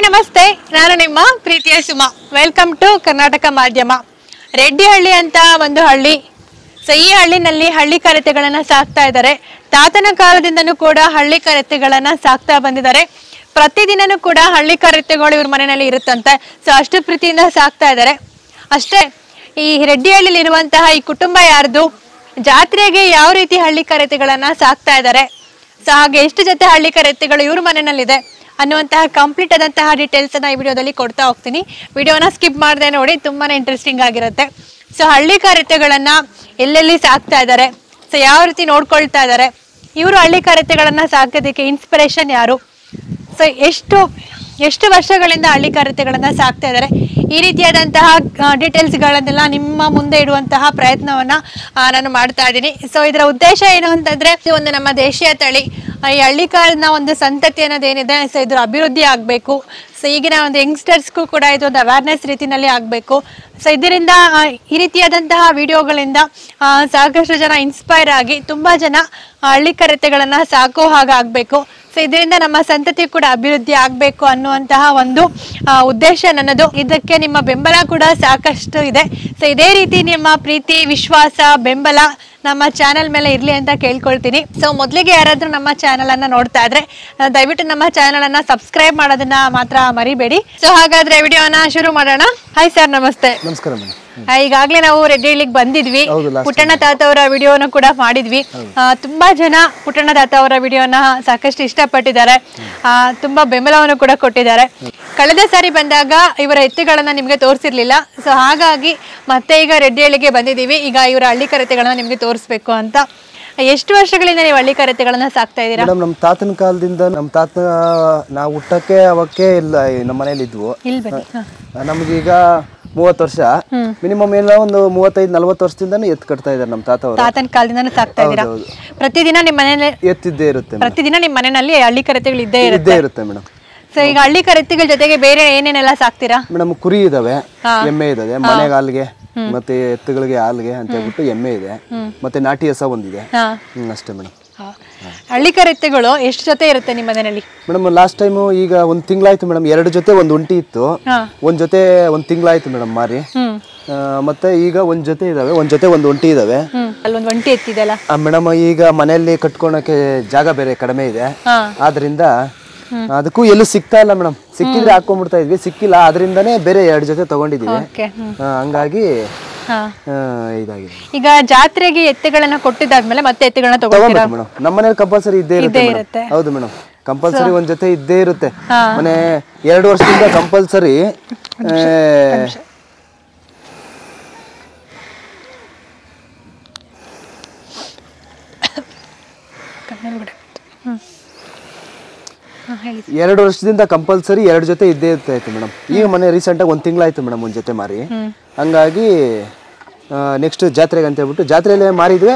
ನಮಸ್ತೆ, ನಾನು ನಿಮ್ಮ ಪ್ರೀತಿಯ ಸುಮಾ. ವೆಲ್ಕಮ್ ಟು ಕರ್ನಾಟಕ ಮಾಧ್ಯಮ. ರೆಡ್ಡಿಹಳ್ಳಿ ಅಂತ ಒಂದು ಹಳ್ಳಿ. ಸೊ ಈ ಹಳ್ಳಿನಲ್ಲಿ ಹಳ್ಳಿ ಕರೆತೆಗಳನ್ನ ಸಾಕ್ತಾ ಇದ್ದಾರೆ. ತಾತನ ಕಾಲದಿಂದನೂ ಕೂಡ ಹಳ್ಳಿ ಕರೆತೆಗಳನ್ನ ಸಾಕ್ತಾ ಬಂದಿದ್ದಾರೆ. ಪ್ರತಿದಿನನೂ ಕೂಡ ಹಳ್ಳಿ ಕರೆತೆಗಳು ಇವ್ರ ಮನೆಯಲ್ಲಿ ಇರುತ್ತಂತೆ. ಸೊ ಅಷ್ಟು ಪ್ರೀತಿಯಿಂದ ಸಾಕ್ತಾ ಇದ್ದಾರೆ. ಅಷ್ಟೇ, ಈ ರೆಡ್ಡಿಹಳ್ಳಿಲಿ ಇರುವಂತಹ ಈ ಕುಟುಂಬ ಯಾರ್ದು, ಜಾತ್ರೆಗೆ ಯಾವ ರೀತಿ ಹಳ್ಳಿ ಕರೆತೆಗಳನ್ನ ಸಾಕ್ತಾ ಇದ್ದಾರೆ, ಸೊ ಹಾಗೆ ಎಷ್ಟು ಜೊತೆ ಹಳ್ಳಿ ಕರೆತೆಗಳು ಇವ್ರ ಮನೆಯಲ್ಲಿದೆ ಅನ್ನುವಂತಹ ಕಂಪ್ಲೀಟ್ ಆದಂತಹ ಡೀಟೇಲ್ಸ್ ಅನ್ನ ಈ ವಿಡಿಯೋದಲ್ಲಿ ಕೊಡ್ತಾ ಹೋಗ್ತೀನಿ. ವಿಡಿಯೋನ ಸ್ಕಿಪ್ ಮಾಡದೆ ನೋಡಿ, ತುಂಬಾನೇ ಇಂಟ್ರೆಸ್ಟಿಂಗ್ ಆಗಿರುತ್ತೆ. ಸೊ ಹಳ್ಳಿ ಕರೆತೆಗಳನ್ನ ಎಲ್ಲೆಲ್ಲಿ ಸಾಕ್ತಾ ಇದ್ದಾರೆ, ಸೊ ಯಾವ ರೀತಿ ನೋಡ್ಕೊಳ್ತಾ ಇದ್ದಾರೆ, ಇವರು ಹಳ್ಳಿ ಕರೆತೆಗಳನ್ನ ಸಾಕೋದಕ್ಕೆ ಇನ್ಸ್ಪಿರೇಷನ್ ಯಾರು, ಸೊ ಎಷ್ಟು ವರ್ಷಗಳಿಂದ ಹಳ್ಳಿ ಕರೆತೆಗಳನ್ನ ಸಾಕ್ತಾ ಇದ್ದಾರೆ, ಈ ರೀತಿಯಾದಂತಹ ಡೀಟೇಲ್ಸ್ಗಳನ್ನೆಲ್ಲ ನಿಮ್ಮ ಮುಂದೆ ಇಡುವಂತಹ ಪ್ರಯತ್ನವನ್ನ ನಾನು ಮಾಡ್ತಾ ಇದ್ದೀನಿ. ಸೊ ಇದರ ಉದ್ದೇಶ ಏನು ಅಂತಂದ್ರೆ, ಒಂದು ನಮ್ಮ ದೇಶೀಯ ತಳಿ, ಈ ಹಳ್ಳಿಕಾರನ ಒಂದು ಸಂತತಿ ಅನ್ನೋದೇನಿದೆ, ಸೊ ಇದ್ರ ಅಭಿವೃದ್ಧಿ ಆಗಬೇಕು. ಸೊ ಈಗಿನ ಒಂದು ಯಂಗ್ಸ್ಟರ್ಸ್ಗೂ ಕೂಡ ಇದೊಂದು ಅವೇರ್ನೆಸ್ ರೀತಿನಲ್ಲಿ ಆಗಬೇಕು. ಸೊ ಇದರಿಂದ ಈ ರೀತಿಯಾದಂತಹ ವಿಡಿಯೋಗಳಿಂದ ಸಾಕಷ್ಟು ಜನ ಇನ್ಸ್ಪೈರ್ ಆಗಿ ತುಂಬಾ ಜನ ಹಳ್ಳಿ ಕರೆತೆಗಳನ್ನ ಸಾಕೋ ಹಾಗಾಗಬೇಕು. ಸೊ ಇದರಿಂದ ನಮ್ಮ ಸಂತತಿ ಕೂಡ ಅಭಿವೃದ್ಧಿ ಆಗಬೇಕು ಅನ್ನುವಂತಹ ಒಂದು ಉದ್ದೇಶ ನನ್ನದು. ಇದಕ್ಕೆ ನಿಮ್ಮ ಬೆಂಬಲ ಕೂಡ ಸಾಕಷ್ಟು ಇದೆ. ಸೊ ಇದೇ ರೀತಿ ನಿಮ್ಮ ಪ್ರೀತಿ, ವಿಶ್ವಾಸ, ಬೆಂಬಲ ನಮ್ಮ ಚಾನೆಲ್ ಮೇಲೆ ಇರ್ಲಿ ಅಂತ ಕೇಳ್ಕೊಳ್ತೀನಿ. ಸೊ ಮೊದಲಿಗೆ ಯಾರಾದ್ರೂ ನಮ್ಮ ಚಾನೆಲ್ ಅನ್ನ ನೋಡ್ತಾ ಇದ್ರೆ ದಯವಿಟ್ಟು ನಮ್ಮ ಚಾನೆಲ್ ಅನ್ನ ಸಬ್ಸ್ಕ್ರೈಬ್ ಮಾಡೋದನ್ನ ಮಾತ್ರ ಮರಿಬೇಡಿ. ಸೊ ಹಾಗಾದ್ರೆ ವಿಡಿಯೋನ ಶುರು ಮಾಡೋಣ. ಹಾಯ್ ಸರ್, ನಮಸ್ತೆ. ನಮಸ್ಕಾರ. ಈಗಾಗ್ಲೇ ನಾವು ರೆಡ್ಡಿಹಳ್ಳಿಗೆ ಬಂದಿದ್ವಿ, ಪುಟ್ಟಣ್ಣ ತಾತ ಅವರ ವಿಡಿಯೋನ ಕೂಡ ಮಾಡಿದ್ವಿ. ತುಂಬಾ ಜನ ಪುಟ್ಟಣ್ಣ ತಾತ ಅವರ ವಿಡಿಯೋನ ಸಾಕಷ್ಟು ಇಷ್ಟಪಟ್ಟಿದ್ದಾರೆ, ತುಂಬಾ ಬೆಂಬಲವನ್ನು ಕೂಡ ಕೊಟ್ಟಿದ್ದಾರೆ. ಕಳೆದ ಸಾರಿ ಬಂದಾಗ ಇವರ ಎತ್ತುಗಳನ್ನ ನಿಮ್ಗೆ ತೋರಿಸಿರ್ಲಿಲ್ಲ. ಸೊ ಹಾಗಾಗಿ ಮತ್ತೆ ಈಗ ರೆಡ್ಡಿಹಳ್ಳಿಗೆ ಬಂದಿದ್ದೀವಿ. ಈಗ ಇವರ ಹಳ್ಳಿ ಕರೆತೆಗಳನ್ನ ನಿಮ್ಗೆ ತೋರಿಸ್ಬೇಕು ಅಂತ. ಎಷ್ಟು ವರ್ಷಗಳಿಂದ ನೀವು ಹಳ್ಳಿ ಕರೆತೆಗಳನ್ನ ಸಾಕ್ತಾ ಇದ್ದೀರಾ? ನಮ್ಮ ತಾತನ ಕಾಲದಿಂದ, ನಮ್ಮ ತಾತ ನಾವು ಹುಟ್ಟಕ್ಕೆ ಅವಕ್ಕೆ ಇಲ್ಲ ನಮ್ಮ ಮನೇಲಿ ಇದ್ವು. ನಮ್ಗೀಗ 30 ವರ್ಷ, ಮಿನಿಮಮ್ ಎಲ್ಲ ಒಂದು 35-40 ವರ್ಷದಿಂದಾನು ಎತ್ತು ಕಟ್ತಾ ಇದ್ದಾರೆ ನಮ್ಮ ತಾತ ಅವರು. ತಾತನ ಕಾಲದಿಂದ ಸಾಕ್ತಾ ಇದ್ದೀರಾ? ಪ್ರತಿದಿನ ನಿಮ್ಮ ಮನೆಯಲ್ಲಿ ಎತ್ತಿದ್ದೇ ಇರುತ್ತೆ. ಪ್ರತಿದಿನ ನಿಮ್ಮ ಮನೆಯಲ್ಲಿ ಹಳ್ಳಿ ಕರೆತೆಗಳು ಇದ್ದೇ ಇರುತ್ತೆ ಮೇಡಮ್. ಸೊ ಈಗ ಹಳ್ಳಿ ಕರೆತೆಗಳ ಜೊತೆಗೆ ಬೇರೆ ಏನೇನೆಲ್ಲ ಸಾಕ್ತೀರಾ? ಮೇಡಮ್, ಕುರಿ ಇದಾವೆ, ಎಮ್ಮೆ ಇದಾವೆ, ಮನೆಗೆ ಹಾಲ್ಗೆ ಮತ್ತೆ ಎತ್ತುಗಳಿಗೆ ಹಾಲ್ಗೆ ಅಂತ ಹೇಳ್ಬಿಟ್ಟು ಎಮ್ಮೆ ಇದೆ, ಮತ್ತೆ ನಾಟಿ ಹಸ ಒಂದಿದೆ, ಅಷ್ಟೇ ಮೇಡಮ್. ಹಳ್ಳಿ ಕರೆತೆಗಳು ಎಷ್ಟು ಜೊತೆ ಇರುತ್ತೆ ನಿಮ್ಮ ಮನೆಯಲ್ಲಿ? ಮೇಡಮ್ ಲಾಸ್ಟ್ ಟೈಮ್ ಈಗ 1 ತಿಂಗಳಾಯ್ತು ಮೇಡಮ್, 2 ಜೊತೆ 1 ಒಂಟಿ ಇತ್ತು. 1 ಜೊತೆ 1 ತಿಂಗಳಾಯ್ತು ಮೇಡಮ್ ಮಾರಿ. ಮತ್ತೆ ಈಗ 1 ಜೊತೆ ಇದಾವೆ, 1 ಜೊತೆ 1 ಒಂಟಿ ಇದಾವೆ. ಅಲ್ಲೊಂದು ಒಂಟಿ ಎತ್ತಿದೆಲ್ಲ ಮೇಡಮ್. ಈಗ ಮನೆಯಲ್ಲಿ ಕಟ್ಕೊಳಕ್ಕೆ ಜಾಗ ಬೇರೆ ಕಡಿಮೆ ಇದೆ, ಆದ್ರಿಂದ ಅದಕ್ಕೂ ಎಲ್ಲೂ ಸಿಗ್ತಾ ಇಲ್ಲ ಮೇಡಮ್. ಸಿಕ್ಕಿದ್ರೆ ಹಾಕೊಂಡ್ಬಿಡ್ತಾ ಇದ್ವಿ, ಸಿಕ್ಕಿಲ್ಲ, ಅದರಿಂದನೇ ಬೇರೆ 2 ಜೊತೆ ತಗೊಂಡಿದೀವಿ. ಹಂಗಾಗಿ ಇದಾಗಿದೆ. ಈಗ ಜಾತ್ರೆಗೆ ಎತ್ತುಗಳನ್ನ ಕೊಟ್ಟಿದ್ದಾದ್ಮೇಲೆ ಮತ್ತೆ ಎತ್ತುಗಳನ್ನ ತಗೊಂಡ್ತೀರಾ? ಮೇಡಮ್ ನಮ್ಮ ಮನೇಲಿ ಕಂಪಲ್ಸರಿ ಇದ್ದೇ ಇರುತ್ತೆ. ಹೌದು ಮೇಡಮ್, ಕಂಪಲ್ಸರಿ 1 ಜೊತೆ ಇದ್ದೇ ಇರುತ್ತೆ. ಮನೆ 2 ವರ್ಷದಿಂದ ಕಂಪಲ್ಸರಿ ಎರಡು ವರ್ಷದಿಂದ ಕಂಪಲ್ಸರಿ 2 ಜೊತೆ ಇದ್ದೇ ಇರ್ತಾಯಿತ್ತು ಮೇಡಮ್. ಈಗ ಮನೆ ರೀಸೆಂಟಾಗಿ 1 ತಿಂಗಳಾಯ್ತು ಮೇಡಮ್ 1 ಜೊತೆ ಮಾರಿ. ಹಂಗಾಗಿ ನೆಕ್ಸ್ಟ್ ಜಾತ್ರೆಗೆ ಅಂತ ಹೇಳ್ಬಿಟ್ಟು ಜಾತ್ರೆಯಲ್ಲೇ ಮಾರಿದ್ವಿ,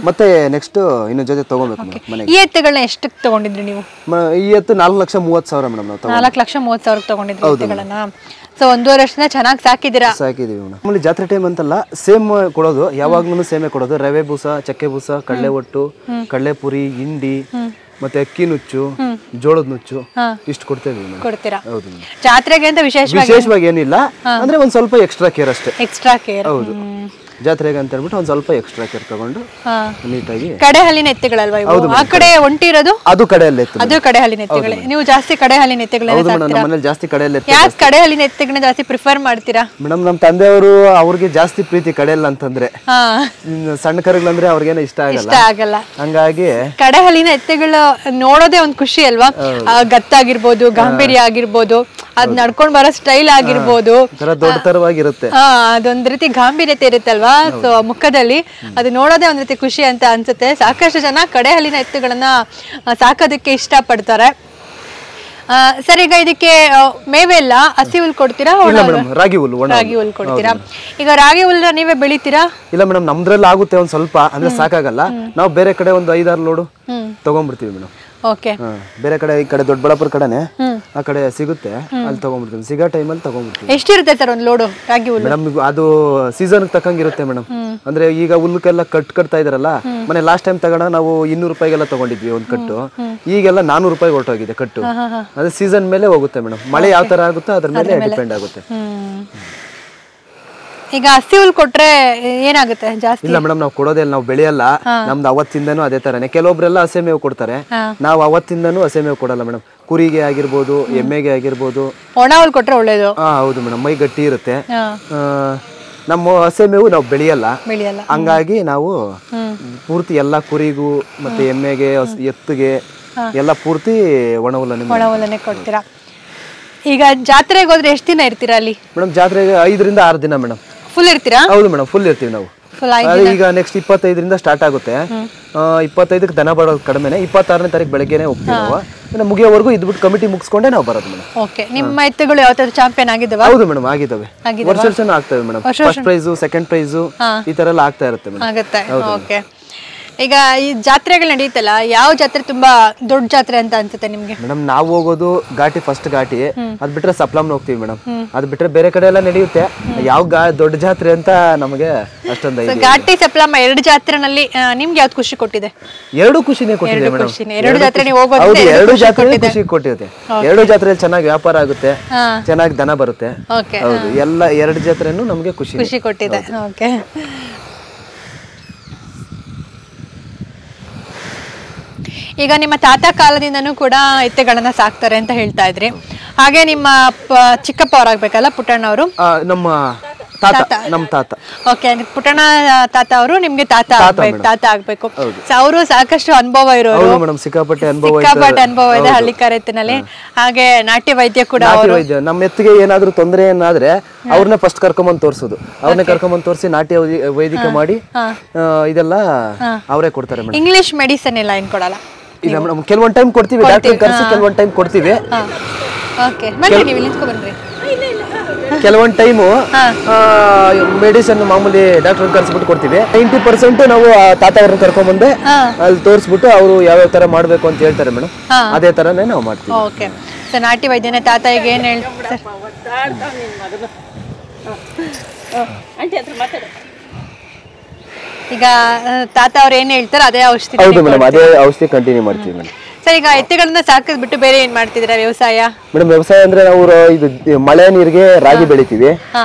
ಮತ್ತೆ ನೆಕ್ಸ್ಟ್ ಇನ್ನೊಂದು ಜೊತೆ ತಗೋಬೇಕು ಮನೆಗೆ. ಈ ಎತ್ತುಗಳನ್ನ ಎಷ್ಟು ತಗೊಂಡಿದ್ರಿ ನೀವು? ಈ ಎತ್ತು 4,30,000 ಮೇಡಮ್. ನಾವು 4,30,000 ತಗೊಂಡಿದ್ರಿ ಎತ್ತುಗಳನ್ನ. ಸೊ 1.5 ವರ್ಷದಿಂದ ಚೆನ್ನಾಗಿ ಸಾಕಿದ್ದೀರಾ? ಸಾಕಿದೀವಿ ಮೇಡಮ್. ಆಮೇಲೆ ಜಾತ್ರೆ ಟೈಮ್ ಅಂತಲ್ಲ, ಸೇಮ್ ಕೊಡೋದು, ಯಾವಾಗ್ಲೂ ಸೇಮೇ ಕೊಡೋದು. ರವೆ ಬೂಸ, ಚಕ್ಕೆ ಬೂಸ, ಕಡಲೆ ಒಟ್ಟು, ಕಡಲೆ ಪುರಿ, ಹಿಂಡಿ, ಮತ್ತೆ ಅಕ್ಕಿ ನುಚ್ಚು, ಜೋಳದ ನುಚ್ಚು, ಇಷ್ಟು ಕೊಡ್ತೀರಾ? ಹೌದು. ಜಾತ್ರೆಗೆ ಅಂತ ವಿಶೇಷವಾಗಿ ಏನಿಲ್ಲ, ಅಂದ್ರೆ ಒಂದ್ ಸ್ವಲ್ಪ ಎಕ್ಸ್ಟ್ರಾ ಕೇರ್ ಅಷ್ಟೇ. Extra care. ಹೌದು, ಜಾತ್ರೆಗೆ ಅಂತ ಹೇಳ್ಬಿಟ್ಟು ಒಂದ್ ಸ್ವಲ್ಪ ಎಕ್ಸ್ಟ್ರಾ ಕೇರ್ ತಗೊಂಡು ನೀಟಾಗಿ. ಕಡೆ ಹಲ್ಲಿನ ಎತ್ತುಗಳಲ್ವಾ ಇವು? ಆ ಕಡೆ ಒಂಟಿ ಇರೋದು ಅದು ಕಡೆ ಹಲ್ಲಿ ಎತ್ತು. ಅದು ಕಡೆ ಹಲ್ಲಿನ ಎತ್ತುಗಳೇ. ನೀವು ಜಾಸ್ತಿ ಕಡೆ ಹಲ್ಲಿನ ಎತ್ತುಗಳನ್ನ ನಮ್ಮ ಮನೇಲಿ ಜಾಸ್ತಿ ಕಡೆ ಹಲ್ಲಿ ಎತ್ತು. ಯಾಕೆ ಕಡೆ ಹಲ್ಲಿನ ಎತ್ತುಗಳನ್ನ ಜಾಸ್ತಿ ಪ್ರಿಫರ್ ಮಾಡ್ತೀರಾ? ಮೇಡಮ್ ನಮ್ಮ ತಂದೆಯವರು, ಅವ್ರಿಗೆ ಜಾಸ್ತಿ ಪ್ರೀತಿ ಕಡೆಯಲ್ಲ ಅಂತಂದ್ರೆ. ಸಣ್ಣ ಕರುಗಳಂದ್ರೆ ಅವ್ರಿಗೇನ ಇಷ್ಟ ಆಗಲ್ಲ. ಹಂಗಾಗಿ ಕಡೆ ಹಲ್ಲಿನ ಎತ್ತುಗಳು ನೋಡೋದೇ ಒಂದ್ ಖುಷಿ ಅಲ್ವಾ? ಗತ್ತಾಗಿರ್ಬೋದು, ಗಾಂಭೀರ್ಯ ಆಗಿರ್ಬೋದು, ಅದ್ ನಡ್ಕೊಂಡ್ ಬರೋ ಸ್ಟೈಲ್ ಆಗಿರ್ಬೋದು, ದೊಡ್ಡತರವಾಗಿರುತ್ತೆ. ಅದೊಂದ್ ರೀತಿ ಗಾಂಭೀರ್ಯತೆ ಇರುತ್ತಲ್ವಾ ಸೊ ಮುಖದಲ್ಲಿ, ಅದು ನೋಡೋದೇ ಒಂದ್ ರೀತಿ ಖುಷಿ ಅಂತ ಅನ್ಸುತ್ತೆ. ಸಾಕಷ್ಟು ಜನ ಕಡೆ ಹಲ್ಲಿನ ಎತ್ತುಗಳನ್ನ ಸಾಕೋದಕ್ಕೆ ಇಷ್ಟ ಪಡ್ತಾರೆ. ಸರ್, ಈಗ ಇದಕ್ಕೆ ಮೇವೆಲ್ಲ ಹಸಿ ಹುಲ್ ಕೊಡ್ತೀರಾ? ರಾಗಿ ಹುಲ್ ಕೊಡ್ತೀರಾ? ಈಗ ರಾಗಿ ಹುಲ್ಲ ನೀವೇ ಬೆಳಿತೀರಾ? ಇಲ್ಲ ಮೇಡಮ್, ನಮ್ದ್ರಲ್ಲಿ ಆಗುತ್ತೆ ಒಂದ್ ಸ್ವಲ್ಪ, ಅಂದ್ರೆ ಸಾಕಾಗಲ್ಲ. ನಾವು ಬೇರೆ ಕಡೆ ಒಂದು 5-6 ಲೋಡು ತಗೊಂಡ್ಬಿಡ್ತೀವಿ ಮೇಡಮ್. ಓಕೆ. ಬೇರೆ ಕಡೆ ಈ ಕಡೆ ದೊಡ್ಡಬಳ್ಳಾಪುರ ಕಡೆನೆ ಆ ಕಡೆ ಸಿಗುತ್ತೆ, ಅಲ್ಲಿ ತಗೊಂಡ್ಬಿಡ್ತೀವಿ. ಸಿಗೋ ಟೈಮಲ್ಲಿ ತಗೊಂಡ್ಬಿಡ್ತೀವಿ. ಎಷ್ಟಿರುತ್ತೆ ಸರ್ ಒಂದು ಲೋಡು ರಾಗಿ ಹುಲ್ಲು? ಮೇಡಮ್ ಅದು ಸೀಸನ್ ತಕ್ಕಂಗಿರುತ್ತೆ ಮೇಡಮ್. ಅಂದ್ರೆ ಈಗ ಹುಲ್ಲಕ್ಕೆಲ್ಲ ಕಟ್ತಾ ಇದಾರಲ್ಲ, ಮನೆ ಲಾಸ್ಟ್ ಟೈಮ್ ತಗೊಂಡಾಗ ನಾವು 200 ರೂಪಾಯಿಗೆಲ್ಲ ತಗೊಂಡಿದ್ವಿ ಒಂದು ಕಟ್ಟು. ಈಗೆಲ್ಲ 400 ರೂಪಾಯಿ ಹೊರಟೋಗಿದೆ ಕಟ್ಟು. ಅದು ಸೀಸನ್ ಮೇಲೆ ಹೋಗುತ್ತೆ ಮೇಡಮ್. ಮಳೆ ಯಾವ ತರ ಆಗುತ್ತೋ ಅದ್ರ ಮೇಲೆ ಡಿಪೆಂಡ್ ಆಗುತ್ತೆ. ಈಗ ಹಸಿ ಹುಲ್ ಕೊಟ್ರೆ ಏನಾಗುತ್ತೆ ಜಾಸ್ತಿ? ಇಲ್ಲ ಮೇಡಮ್, ನಾವು ಕೊಡೋದೇ ಇಲ್ಲ, ನಾವು ಬೆಳೆಯಲ್ಲ. ನಮ್ದು ಅವತ್ತಿಂದನೂ ಅದೇ ತರನೇ. ಕೆಲವೊಬ್ರೆಲ್ಲ ಹಸೆ ಮೇವು ಕೊಡ್ತಾರೆ, ನಾವು ಅವತ್ತಿಂದನೂ ಹಸೆ ಮೇವು ಕೊಡಲ್ಲ ಮೇಡಮ್. ಕುರಿಗೆ ಆಗಿರ್ಬೋದು, ಎಮ್ಮೆಗೆ ಆಗಿರ್ಬೋದು, ಒಣ ಹುಲ್ ಕೊಟ್ರೆ ಒಳ್ಳೇದು. ಹೌದು ಮೇಡಮ್, ಮೈ ಗಟ್ಟಿ ಇರುತ್ತೆ. ನಮ್ಮ ಹಸೆ ಮೇವು ನಾವು ಬೆಳೆಯಲ್ಲ, ಹಂಗಾಗಿ ನಾವು ಪೂರ್ತಿ ಎಲ್ಲ ಕುರಿಗೂ ಮತ್ತೆ ಎಮ್ಮೆಗೆ ಎತ್ತಿಗೆ ಎಲ್ಲ ಪೂರ್ತಿ ಒಣ ಹುಲ್ಲನ್ನೇ ಕೊಡ್ತೀರಾ. ಈಗ ಜಾತ್ರೆಗೆ ಹೋದ್ರೆ ಎಷ್ಟು ದಿನ ಇರ್ತೀರಾ ಅಲ್ಲಿ? ಮೇಡಮ್ ಜಾತ್ರೆಗೆ 5 ರಿಂದ 6 ದಿನ ಮೇಡಮ್. ಫುಲ್ ಇರ್ತೀರಾ? ಹೌದು ಮೇಡಮ್, ಫುಲ್ ಇರ್ತೀವಿ ನಾವು. ಈಗ ನೆಕ್ಸ್ಟ್ 25ರಿಂದ ಸ್ಟಾರ್ಟ್ ಆಗುತ್ತೆ. 25ಕ್ಕೆ ದನ ಬರೋದು ಕಡಿಮೆನೆ. 26ನೇ ತಾರೀಕು ಬೆಳಗ್ಗೆನೆ ಹೋಗ್ತೀವಿ ನಾವು. ಮುಗಿಯೋವರೆಗೂ ಇದ್ಬಿಟ್ಟು ಕಮಿಟಿ ಮುಗಿಸ್ಕೊಂಡೇ ನಾವು ಬರೋದು ಮೇಡಮ್. ಓಕೆ. ನಿಮ್ಮ ಎತ್ತುಗಳು ಯಾವತ್ತಾದ್ರೂ ಚಾಂಪಿಯನ್ ಆಗಿದಾವ? ಹೌದು ಮೇಡಮ್, ಆಗಿದಾವೆ. ವರ್ಷ ಆಗ್ತವೆ madam. First prize, second prize ಈ ತರ ಎಲ್ಲ ಆಗ್ತಾ ಇರುತ್ತೆ ಮೇಡಮ್. ಆಗುತ್ತೆ. ಓಕೆ. ಈಗ ಈ ಜಾತ್ರೆಗಳು ನಡೀತಲ್ಲ, ಯಾವ ಜಾತ್ರೆ ತುಂಬಾ ದೊಡ್ಡ ಜಾತ್ರೆ ಅಂತ ಅನ್ಸುತ್ತೆ ನಿಮ್ಗೆ? ಮೇಡಮ್ ನಾವು ಹೋಗೋದು ಘಾಟಿ, ಫಸ್ಟ್ ಘಾಟಿ. ಅದ್ ಬಿಟ್ರೆ ಸಪ್ಲಮ್ನ ಹೋಗ್ತೀವಿ ಮೇಡಮ್. ಅದ್ ಬಿಟ್ರೆ ಬೇರೆ ಕಡೆ ಎಲ್ಲ ನಡೆಯುತ್ತೆ. ಯಾವ ದೊಡ್ಡ ಜಾತ್ರೆ ಅಂತ ನಮಗೆ ಅಷ್ಟೊಂದು ಘಾಟಿ ಸಪ್ಲಮ್ಮ 2 ಜಾತ್ರೆನಲ್ಲಿ ನಿಮ್ಗೆ ಯಾವ್ದು ಖುಷಿ ಕೊಟ್ಟಿದೆ? ಎರಡು ಖುಷಿನೇ ಕೊಟ್ಟಿದೆ ಮೇಡಮ್. 2 ಜಾತ್ರೆ ನೀವು ಹೋಗೋದು? ಹೌದು, 2 ಜಾತ್ರೆ ಖುಷಿ ಕೊಟ್ಟಿದೆ. 2 ಜಾತ್ರೆಯಲ್ಲಿ ಚೆನ್ನಾಗಿ ವ್ಯಾಪಾರ ಆಗುತ್ತೆ, ಚೆನ್ನಾಗಿ ದನ ಬರುತ್ತೆ. ಹೌದು, ಎಲ್ಲ 2 ಜಾತ್ರೆನೂ ನಮ್ಗೆ ಖುಷಿ ಕೊಟ್ಟಿದೆ. ಓಕೆ. ಈಗ ನಿಮ್ಮ ತಾತ ಕಾಲದಿಂದನೂ ಕೂಡ ಎತ್ತೆಗಳನ್ನ ಸಾಕ್ತಾರೆ ಅಂತ ಹೇಳ್ತಾ ಇದ್ರಿ. ಹಾಗೆ ನಿಮ್ಮ ಚಿಕ್ಕಪ್ಪ ಅವರಾಗಬೇಕಲ್ಲ, ಪುಟ್ಟಣ್ಣವರು? ನಮ್ಮ ತಾತ. ಓಕೆ. ಪುಟ್ಟಣ್ಣ ತಾತ ಅವರು ನಿಮ್ಗೆ ತಾತ ಆಗ್ಬೇಕು. ಅವರು ಸಾಕಷ್ಟು ಅನುಭವ ಇರೋರು, ಸಿಕ್ಕಾಪಟ್ಟೆ ಅನುಭವ ಇದೆ ಹಳ್ಳಿ ಕರೆತ್ತಿನಲ್ಲಿ. ಹಾಗೆ ನಾಟ್ಯ ವೈದ್ಯ ಕೂಡ. ನಮ್ಮ ಎತ್ತಿಗೆ ಏನಾದ್ರು ತೊಂದರೆ ಏನಾದ್ರೆ ಅವ್ರನ್ನ ಫಸ್ಟ್ ಕರ್ಕೊಂಬಂದ್ ತೋರ್ಸೋದು. ಅವ್ರನ್ನ ಕರ್ಕೊಂಬಂದ್ ತೋರಿಸಿ ನಾಟ್ಯ ವೈದ್ಯಕ ಮಾಡಿ ಇದೆಲ್ಲ ಅವರೇ ಕೊಡ್ತಾರೆ ಮೇಡಮ್. ಇಂಗ್ಲಿಷ್ ಮೆಡಿಸಿನ್ ಎಲ್ಲ ಏನ್ ಕೊಡಲ್ಲ? ಇಲ್ಲ ಮೇಡಮ್, ಕೆಲವೊಂದ್ ಟೈಮ್ ಕೊಡ್ತೀವಿ, ಡಾಕ್ಟರ್ ಕರ್ಸಿ ಕೆಲವೊಂದ್ ಟೈಮ್ ಕೊಡ್ತೀವಿ. ಕೆಲವೊಂದ್ ಟೈಮು ಮೆಡಿಸಿನ್ ಮಾಮೂಲಿ ಡಾಕ್ಟರ್ ಕರ್ಸ್ಬಿಟ್ಟು ಕೊಡ್ತೀವಿ. 90% ನಾವು ತಾತ ಅವ್ರನ್ನ ಕರ್ಕೊಂಡ್ಬಂದೆ ಅಲ್ಲಿ ತೋರಿಸ್ಬಿಟ್ಟು ಅವರು ಯಾವ್ಯಾವ ತರ ಮಾಡ್ಬೇಕು ಅಂತ ಹೇಳ್ತಾರೆ ಮೇಡಮ್, ಅದೇ ತರನೇ ನಾವು ಮಾಡ್ತೀವಿ. ಓಕೆ. ನಾಟಿ ವೈದ್ಯನೇ ತಾತ ಈಗ ಏನ್ ಹೇಳ್ತಾರೆ? ಈಗ ತಾತ ಅವ್ರು ಏನ್ ಹೇಳ್ತಾರೆ ಅದೇ ಔಷಧಿ? ಹೌದು ಮೇಡಮ್, ಅದೇ ಔಷಧಿ ಕಂಟಿನ್ಯೂ ಮಾಡ್ತೀವಿ ಮೇಡಮ್. ಸರ್, ಈಗ ಎತ್ತುಗಳನ್ನ ಸಾಕಿದ್ ಬಿಟ್ಟು ಬೇರೆ ಏನ್ ಮಾಡ್ತಿದ್ದೀರಾ ವ್ಯವಸಾಯ? ಮೇಡಮ್ ವ್ಯವಸಾಯ ಅಂದ್ರೆ ನಾವು ಇದು ಮಳೆ ನೀರಿಗೆ ರಾಗಿ ಬೆಳಿತೀವಿ.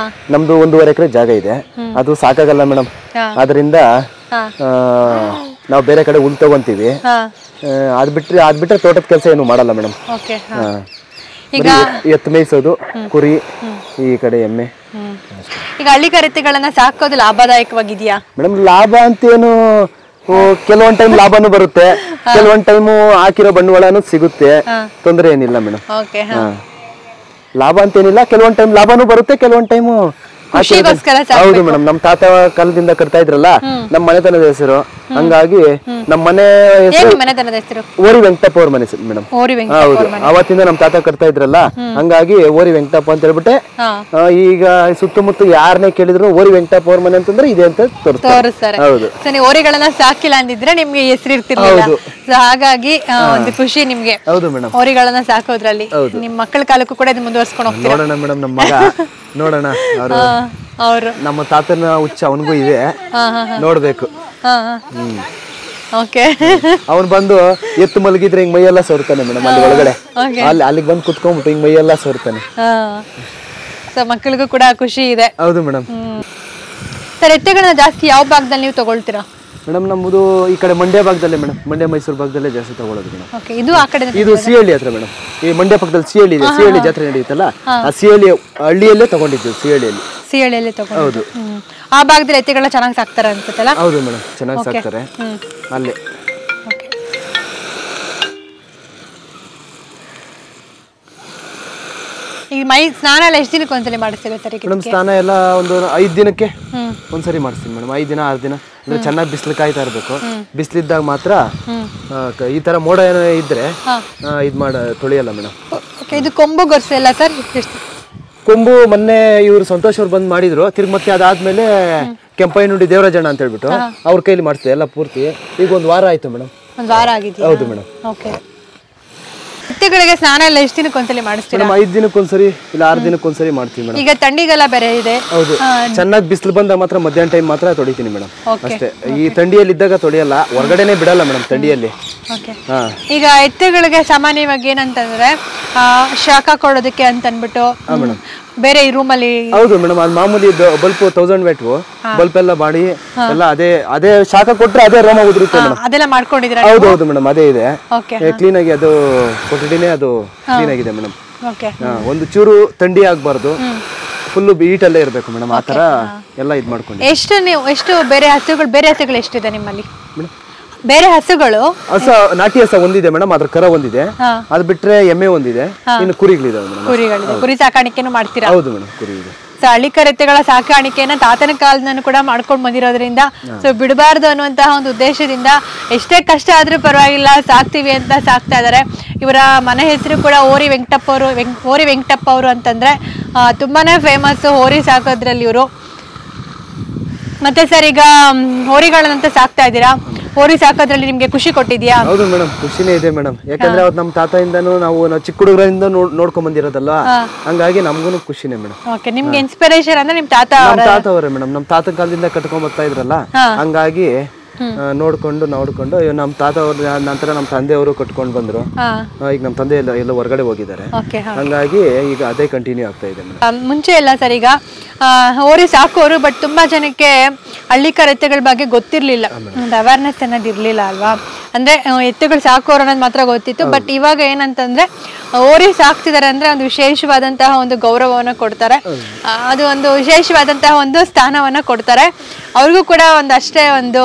ನಮ್ದು 1.5 ಎಕರೆ ಜಾಗ ಇದೆ, ಅದು ಸಾಕಾಗಲ್ಲ ಮೇಡಮ್. ಅದರಿಂದ ನಾವು ಬೇರೆ ಕಡೆ ಹುಲ್ ತಗೊಂತೀವಿ. ಅದ್ ಬಿಟ್ರೆ ತೋಟದ ಕೆಲಸ ಏನು ಮಾಡಲ್ಲ ಮೇಡಮ್. ಈಗ ಎತ್ತು ಮೇಯಿಸೋದು, ಕುರಿ, ಈ ಕಡೆ ಎಮ್ಮೆ. ಈಗ ಹಳ್ಳಿ ಕರೆತೆಗಳನ್ನ ಸಾಕೋದು ಲಾಭದಾಯಕವಾಗಿದೆಯಾ ಮೇಡಮ್? ಲಾಭ ಅಂತೇನು, ಕೆಲವೊಂದ್ ಟೈಮ್ ಲಾಭನೂ ಬರುತ್ತೆ, ಕೆಲವೊಂದ್ ಟೈಮು ಹಾಕಿರೋ ಬಂಡವಾಳನೂ ಸಿಗುತ್ತೆ, ತೊಂದರೆ ಏನಿಲ್ಲ ಮೇಡಮ್. ಲಾಭ ಅಂತೇನಿಲ್ಲ, ಕೆಲವೊಂದ್ ಟೈಮ್ ಲಾಭನೂ ಬರುತ್ತೆ, ಕೆಲವೊಂದ್ ಟೈಮು. ಹೌದು ಮೇಡಮ್, ನಮ್ ತಾತ ಕಾಲದಿಂದ ಕಟ್ತಾ ಇದ್ರಲ್ಲ, ನಮ್ ಮನೆತನದ ಹೆಸರು. ಹಂಗಾಗಿ ನಮ್ಮ ಮನೆ ಹೆಸರು ಓರಿ ವೆಂಕಟಪ್ಪ ಅವ್ರ ಮನೆ ಮೇಡಮ್. ಹೌದು, ಅವತ್ತಿಂದ ನಮ್ ತಾತ ಕಟ್ತಾ ಇದ್ರಲ್ಲ, ಹಂಗಾಗಿ ಓರಿ ವೆಂಕಟಪ್ಪ ಅಂತ ಹೇಳ್ಬಿಟ್ಟೆ. ಈಗ ಸುತ್ತಮುತ್ತ ಯಾರನ್ನೇ ಕೇಳಿದ್ರು ಓರಿ ವೆಂಕಟಪ್ಪ ಅವ್ರ ಮನೆ ಅಂತಂದ್ರೆ ಇದೆ ಅಂತ ತೋರಿಸ್ತಾರೆ. ಹೌದು, ಓರಿಗಳನ್ನ ಸಾಕಿಲ್ಲ ಅಂದಿದ್ರೆ ನಿಮ್ಗೆ ಹೆಸರು ಇರ್ತಿರ್ಲಿಲ್ಲ. ಹಾಗಾಗಿ ಒಂದು ಖುಷಿ ನಿಮ್ಗೆ. ಹೌದು ಮೇಡಮ್, ಓರಿಗಳನ್ನ ಸಾಕೋದ್ರಲ್ಲಿ. ನಿಮ್ ಮಕ್ಕಳ ಕಾಲಕ್ಕೂ ಕೂಡ ಇದು ಮುಂದುವರ್ಸ್ಕೊಂಡು ಹೋಗ್ತೀರಾ? ನೋಡೋಣ ಮೇಡಮ್, ನಮ್ಮ ಮಗ ನೋಡೋಣ. ಅವರು ನಮ್ಮ ತಾತನ ಹುಚ್ಚ ಅವನಿಗೂ ಇದೆ, ನೋಡ್ಬೇಕು. ಅವನ್ ಬಂದು ಎತ್ತು ಮಲಗಿದ್ರೆ ಹಿಂಗ್ ಮೈಯೆಲ್ಲ ಸೋರ್ತಾನೆ ಮೇಡಮ್. ಅಲ್ಲಿ ಒಳಗಡೆ ಅಲ್ಲಿಗೆ ಬಂದು ಕುತ್ಕೊಂಡ್ಬಿಟ್ಟು ಹಿಂಗ್ ಮೈಯೆಲ್ಲ ಸೋರ್ತಾನೆ. ಮಕ್ಕಳಿಗೂ ಕೂಡ ಖುಷಿ ಇದೆ. ಹೌದು ಮೇಡಮ್. ಸರ್, ಎತ್ತುಗಳನ್ನ ಜಾಸ್ತಿ ಯಾವ ಭಾಗದಲ್ಲಿ ನೀವು ತಗೊಳ್ತೀರಾ ಮೇಡಮ್? ನಮ್ಮದು ಈ ಕಡೆ ಮಂಡ್ಯ ಭಾಗದಲ್ಲೇ ಮೇಡಮ್, ಮಂಡ್ಯ ಮೈಸೂರು ಭಾಗದಲ್ಲೇ ಜಾಸ್ತಿ ತಗೊಳ್ಳೋದು ಮೇಡಮ್. ಇದು ಸಿಹಳ್ಳಿ ಹತ್ರ ಮೇಡಮ್. ಈ ಮಂಡ್ಯ ಪಕ್ಕದಲ್ಲಿ ಸಿಹಳ್ಳಿ ಇದೆ, ಸಿಹಳ್ಳಿ ಜಾತ್ರೆ ನಡೆಯುತ್ತಲ್ಲ, ಆ ಸಿಹಳ್ಳಿ ಹಳ್ಳಿಯಲ್ಲೇ ತಗೊಂಡಿದ್ದು. ಸಿಹಳ್ಳಿಯಲ್ಲಿ ತಗೊಂಡು. ಹೌದು, ಆ ಭಾಗದಲ್ಲಿ ಎತ್ತುಗಳನ್ನ ಚೆನ್ನಾಗಿ ಸಾಕ್ತಾರೆ ಅನ್ಸುತ್ತಲ್ಲ? ಹೌದು ಮೇಡಮ್, ಚೆನ್ನಾಗಿ ಸಾಕ್ತಾರೆ ಅಲ್ಲೇ. ಈಗ ಸ್ನಾನ ಎಲ್ಲ ಎಷ್ಟು ದಿನಕ್ಕೆ ಒಂದ್ಸಲಿ ಮಾಡಿಸ್ತೀವಿ ಸರ್? ಮೇಡಮ್ ಸ್ನಾನ ಎಲ್ಲ ಒಂದು 5 ದಿನಕ್ಕೆ ಒಂದ್ಸರಿ ಮಾಡಿಸ್ತೀನಿ ಮೇಡಮ್. 5 ದಿನ 6 ದಿನ ಚೆನ್ನಾಗಿ ಬಿಸಿಲು ಕಾಯ್ತಾ ಇರ್ಬೇಕು. ಬಿಸಿಲಿದ್ದಾಗ ಮಾತ್ರ ಈ ತರ ಮೋಡ ಏನೋ ಇದ್ರೆ ಇದ್ ತೊಳಿಯಲ್ಲ ಮೇಡಮ್. ಇದು ಕೊಂಬು ಗೊರ್ಸೆ ಎಲ್ಲ ಸರ್? ಕೊಂಬು ಮೊನ್ನೆ ಇವ್ರು ಸಂತೋಷ್ ಅವ್ರು ಬಂದ್ ಮಾಡಿದ್ರು. ತಿರ್ಗಿ ಮತ್ತೆ ಅದಾದ್ಮೇಲೆ ಕೆಂಪಯ್ಯನುಡಿ ದೇವರಾಜಣ್ಣ ಅಂತ ಹೇಳ್ಬಿಟ್ಟು ಅವ್ರ ಕೈಲಿ ಮಾಡಿಸ್ದೆ ಎಲ್ಲ ಪೂರ್ತಿ. ಈಗ 1 ವಾರ ಆಯ್ತು ಮೇಡಮ್. 1 ವಾರ ಆಗಿದೆ? ಹೌದು ಮೇಡಮ್. ಎತ್ತುಗಳಿಗೆ ಸ್ನಾನ ಎಲ್ಲ ಎಷ್ಟು ದಿನಕ್ಕೆ ಒಂದ್ಸಲಿ ಮಾಡಿಸ್ತೀರಾ? 5 ದಿನಕ್ಕೊಂದ್ಸರಿ ಇಲ್ಲ 6 ದಿನಕ್ಕೊಂದ್ಸರಿ ಮಾಡ್ತೀವಿ ಮೇಡಮ್. ಈಗ ಥಂಡಿಗೆಲ್ಲ ಬೇರೆ ಇದೆ. ಹೌದು, ಚೆನ್ನಾಗಿ ಬಿಸಿಲು ಬಂದಾಗ ಮಾತ್ರ ಮಧ್ಯಾಹ್ನ ಟೈಮ್ ಮಾತ್ರ ತೊಳಿತೀನಿ ಮೇಡಮ್ ಅಷ್ಟೇ. ಈ ಥಂಡಿಯಲ್ಲಿ ಇದ್ದಾಗ ತೊಳೆಯಲ್ಲ, ಹೊರಗಡೆನೆ ಬಿಡಲ್ಲ ಮೇಡಮ್ ಥಂಡಿಯಲ್ಲಿ. ಈಗ ಎತ್ತುಗಳಿಗೆ ಸಾಮಾನ್ಯವಾಗಿ ಏನಂತಂದ್ರೆ ಶಾಖ ಕೊಡೋದಕ್ಕೆ ಅಂತ ಅನ್ಬಿಟ್ಟು ಬೇರೆ ಈ ರೂಮಲ್ಲಿ. ಹೌದು ಮೇಡಮ್, ಅದು ಮಾಮೂಲಿ ಬಲ್ಪ್ 1000 ವ್ಯಾಟ್ ಬಲ್ಪ್ ಎಲ್ಲ ಮಾಡಿ ಎಲ್ಲ ಅದೇ ಶಾಖ ಕೊಟ್ರೆ ಅದೇ ರೋಮ ಉದುರುತ್ತೆ ಮೇಡಮ್. ಅದೆಲ್ಲ ಮಾಡ್ಕೊಂಡಿದ್ದೀರಾ? ಹೌದು ಹೌದು ಮೇಡಮ್, ಅದೇ ಇದೆ ಕ್ಲೀನ್ ಆಗಿ, ಅದು ಕೊಠಡಿನೇ ಅದು ಕ್ಲೀನ್ ಆಗಿದೆ ಮೇಡಮ್. ಒಂದು ಚೂರು ಥಂಡಿ ಆಗ್ಬಾರ್ದು, ಫುಲ್ ಹೀಟ್ ಅಲ್ಲೇ ಇರಬೇಕು ಮೇಡಮ್. ಆ ತರ ಎಲ್ಲ ಇದು ಮಾಡ್ಕೊಂಡು. ಎಷ್ಟು ಬೇರೆ ಹಸುಗಳು ಎಷ್ಟಿದೆ ನಿಮ್ಮಲ್ಲಿ? ಬೇರೆ ಹಸುಗಳು ನಾಟಿ ಹಸ ಒಂದಿದೆ ಮೇಡಮ್, ಅದ್ರ ಕರ ಒಂದಿದೆ, ಅದು ಬಿಟ್ರೆ ಎಮ್ಮೆ ಒಂದಿದೆ, ಇನ್ನು ಕುರಿಗಳಿದಾವೆ ಮೇಡಮ್. ಕುರಿ ಸಾಕಾಣಿಕೆನೂ ಮಾಡ್ತೀರಾ? ಹೌದು ಮೇಡಮ್, ಕುರಿ ಇದೆ. ಹಳ್ಳಿ ಕರೆತೆಗಳ ಸಾಕಾಣಿಕೆಯನ್ನ ತಾತನ ಕಾಲದನ್ನು ಕೂಡ ಮಾಡ್ಕೊಂಡು ಬಂದಿರೋದ್ರಿಂದ ಸೊ ಬಿಡಬಾರ್ದು ಅನ್ನುವಂತಹ ಒಂದು ಉದ್ದೇಶದಿಂದ ಎಷ್ಟೇ ಕಷ್ಟ ಆದ್ರೂ ಪರವಾಗಿಲ್ಲ ಸಾಕ್ತಿವಿ ಅಂತ ಸಾಕ್ತಾ ಇದ್ದಾರೆ. ಇವರ ಮನೆ ಹೆಸರು ಕೂಡ ಓರಿ ವೆಂಕಟಪ್ಪ ಅವರು ಅಂತಂದ್ರೆ ತುಂಬಾನೇ ಫೇಮಸ್ ಹೋರಿ ಸಾಕೋದ್ರಲ್ಲಿ ಇವರು. ಮತ್ತೆ ಸರ್, ಈಗ ಹೋರಿಗಳನ್ನಂತ ಸಾಕ್ತಾ ಇದ್ದೀರಾ, ಹೋರಿ ಸಾಕೋದ್ರಲ್ಲಿ ನಿಮ್ಗೆ ಖುಷಿ ಕೊಟ್ಟಿದ್ಯಾ? ಹೌದು ಮೇಡಮ್, ಖುಷಿನೇ ಇದೆ ಮೇಡಮ್. ಯಾಕಂದ್ರೆ ಅವತ್ತು ನಮ್ಮ ತಾತಯಿಂದನೂ ನಾವು ಚಿಕ್ಕ ಹುಡುಗರಿಂದ ನೋಡ್ಕೊಂಡ್ ಬಂದಿರೋದಲ್ಲ, ಹಂಗಾಗಿ ನಮ್ಗೂ ಖುಷಿನೇ ಮೇಡಮ್. ಓಕೆ, ನಿಮ್ಗೆ ಇನ್ಸ್ಪಿರೇಷನ್ ಅಂದ್ರೆ ನಿಮ್ ತಾತ ಅವರೇ ಮೇಡಮ್. ನಮ್ಮ ತಾತನ ಕಾಲದಿಂದ ಕಟ್ಕೊಂಡ್ ಬರ್ತಾ ಇದ್ರಲ್ಲ, ಹಂಗಾಗಿ ನೋಡ್ಕೊಂಡು ನಮ್ಮ ತಾತ ಅವ್ರ ನಂತರ ನಮ್ಮ ತಂದೆಯವರು ಕಟ್ಕೊಂಡು ಬಂದ್ರು. ಈಗ ನಮ್ಮ ತಂದೆ ಎಲ್ಲ ಹೊರಗಡೆ ಹೋಗಿದ್ದಾರೆ, ಹಂಗಾಗಿ ಈಗ ಅದೇ ಕಂಟಿನ್ಯೂ ಆಗ್ತಾ ಇದೆ ಮೇಡಮ್. ಮುಂಚೆ ಎಲ್ಲ ಸರ್, ಈಗ ಹೋರಿ ಸಾಕೋರು, ಬಟ್ ತುಂಬಾ ಜನಕ್ಕೆ ಹಳ್ಳಿ ಕರೆತೆಗಳ ಬಗ್ಗೆ ಗೊತ್ತಿರ್ಲಿಲ್ಲ, ಒಂದು ಅವೇರ್ನೆಸ್ ಅನ್ನೋದು ಇರ್ಲಿಲ್ಲ ಅಲ್ವಾ? ಅಂದ್ರೆ ಎತ್ತುಗಳು ಸಾಕೋರು ಅನ್ನೋದು ಮಾತ್ರ ಗೊತ್ತಿತ್ತು. ಬಟ್ ಇವಾಗ ಏನಂತಂದ್ರೆ ಹೋರಿ ಸಾಕ್ತಿದ್ದಾರೆ ಅಂದ್ರೆ ಒಂದು ವಿಶೇಷವಾದಂತಹ ಒಂದು ಗೌರವವನ್ನು ಕೊಡ್ತಾರೆ, ಅದು ಒಂದು ವಿಶೇಷವಾದಂತಹ ಒಂದು ಸ್ಥಾನವನ್ನ ಕೊಡ್ತಾರೆ. ಅವ್ರಿಗೂ ಕೂಡ ಅಷ್ಟೇ ಒಂದು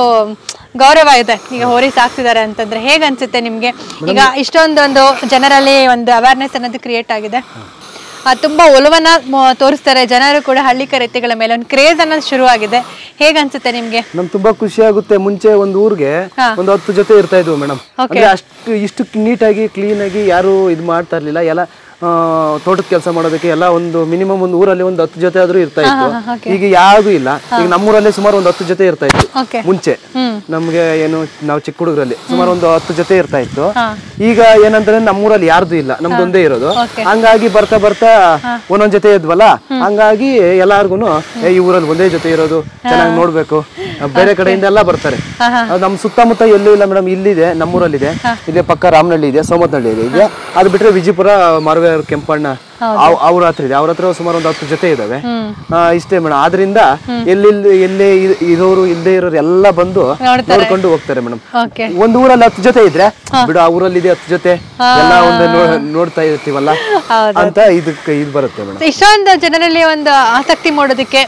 ಗೌರವ ಇದೆ. ಈಗ ಹೋರಿ ಸಾಕ್ತಿದ್ದಾರೆ ಅಂತಂದ್ರೆ ಹೇಗ್ ಅನ್ಸುತ್ತೆ ನಿಮ್ಗೆ? ಈಗ ಇಷ್ಟೊಂದೊಂದು ಜನರಲ್ಲಿ ಒಂದು ಅವೇರ್ನೆಸ್ ಅನ್ನೋದು ಕ್ರಿಯೇಟ್ ಆಗಿದೆ, ತುಂಬಾ ಒಲವನ್ನ ತೋರಿಸ್ತಾರೆ ಜನರು ಕೂಡ ಹಳ್ಳಿ ಕರೆತೆಗಳ ಮೇಲೆ, ಒಂದು ಕ್ರೇಜ್ ಅನ್ನೋದು ಶುರು ಆಗಿದೆ. ಹೇಗ್ ಅನ್ಸುತ್ತೆ ನಿಮ್ಗೆ? ನಮ್ಗೆ ತುಂಬಾ ಖುಷಿ ಆಗುತ್ತೆ. ಮುಂಚೆ ಒಂದು ಊರಿಗೆ ಒಂದು 10 ಜೊತೆ ಇರ್ತಾ ಇದ್ವು ಮೇಡಮ್. ಇಷ್ಟು ನೀಟಾಗಿ ಕ್ಲೀನ್ ಆಗಿ ಯಾರು ಇದು ಮಾಡ್ತಾ ಇರ್ಲಿಲ್ಲ. ಎಲ್ಲ ತೋಟದ ಕೆಲಸ ಮಾಡೋದಕ್ಕೆ ಎಲ್ಲ ಒಂದು ಮಿನಿಮಮ್ ಒಂದು ಊರಲ್ಲಿ ಒಂದು 10 ಜೊತೆ ಆದ್ರೂ ಇರ್ತಾ ಇತ್ತು. ಈಗ ಯಾವ್ದು ಇಲ್ಲ. ಈಗ ನಮ್ಮೂರಲ್ಲಿ ಸುಮಾರು ಒಂದು 10 ಜೊತೆ ಇರ್ತಾ ಇತ್ತು ಮುಂಚೆ. ನಮ್ಗೆ ಏನು ನಾವು ಚಿಕ್ಕ ಹುಡುಗರಲ್ಲಿ ಸುಮಾರು ಒಂದು 10 ಜೊತೆ ಇರ್ತಾ ಇತ್ತು. ಈಗ ಏನಂದ್ರೆ ನಮ್ಮೂರಲ್ಲಿ ಯಾರ್ದು ಇಲ್ಲ, ನಮ್ದೊಂದೇ ಇರೋದು. ಹಂಗಾಗಿ ಬರ್ತಾ ಬರ್ತಾ ಒಂದೊಂದ್ ಜೊತೆ ಇದ್ವಲ್ಲ, ಹಂಗಾಗಿ ಎಲ್ಲಾರ್ಗುನು ಈ ಊರಲ್ಲಿ ಒಂದೇ ಜೊತೆ ಇರೋದು, ಚೆನ್ನಾಗಿ ನೋಡ್ಬೇಕು, ಬೇರೆ ಕಡೆಯಿಂದ ಎಲ್ಲ ಬರ್ತಾರೆ. ನಮ್ ಸುತ್ತಮುತ್ತ ಎಲ್ಲೂ ಇಲ್ಲ ಮೇಡಮ್. ಇಲ್ಲಿದೆ, ನಮ್ಮೂರಲ್ಲಿದೆ, ಇಲ್ಲೇ ಪಕ್ಕ ರಾಮನಹಳ್ಳಿ ಇದೆ, ಸೋಮತ್ನಹಳ್ಳಿ ಇದೆ. ಅದು ಬಿಟ್ರೆ ವಿಜಯಪುರ ಮಾರ್ವೆ ಕೆಂಪಣ್ಣ ಅವ್ರ ಹತ್ರ ಇದೆ. ಅವ್ರ ಹತ್ರ ಸುಮಾರು ಒಂದು 10 ಜೊತೆ ಇದಾವೆ. ಇಷ್ಟೇ ಮೇಡಮ್. ಆದ್ರಿಂದ ಎಲ್ಲೇ ಇರೋರು ಇಲ್ಲದೆ ಇರೋರು ಎಲ್ಲ ಬಂದು ನೋಡ್ಕೊಂಡು ಹೋಗ್ತಾರೆ ಮೇಡಮ್. ಒಂದ್ ಊರಲ್ಲಿ 10 ಜೊತೆ ಇದ್ರೆ ಬಿಡು, ಆ ಊರಲ್ಲಿ ಇದೆ 10 ಜೊತೆ, ಎಲ್ಲ ಒಂದು ನೋಡ್ತಾ ಇರ್ತೀವಲ್ಲ ಅಂತ ಇದು ಬರುತ್ತೆ ಮೇಡಮ್. ಇಷ್ಟೊಂದು ಜನರಲ್ಲಿ ಒಂದು ಆಸಕ್ತಿ ಮೂಡೋದಕ್ಕೆ,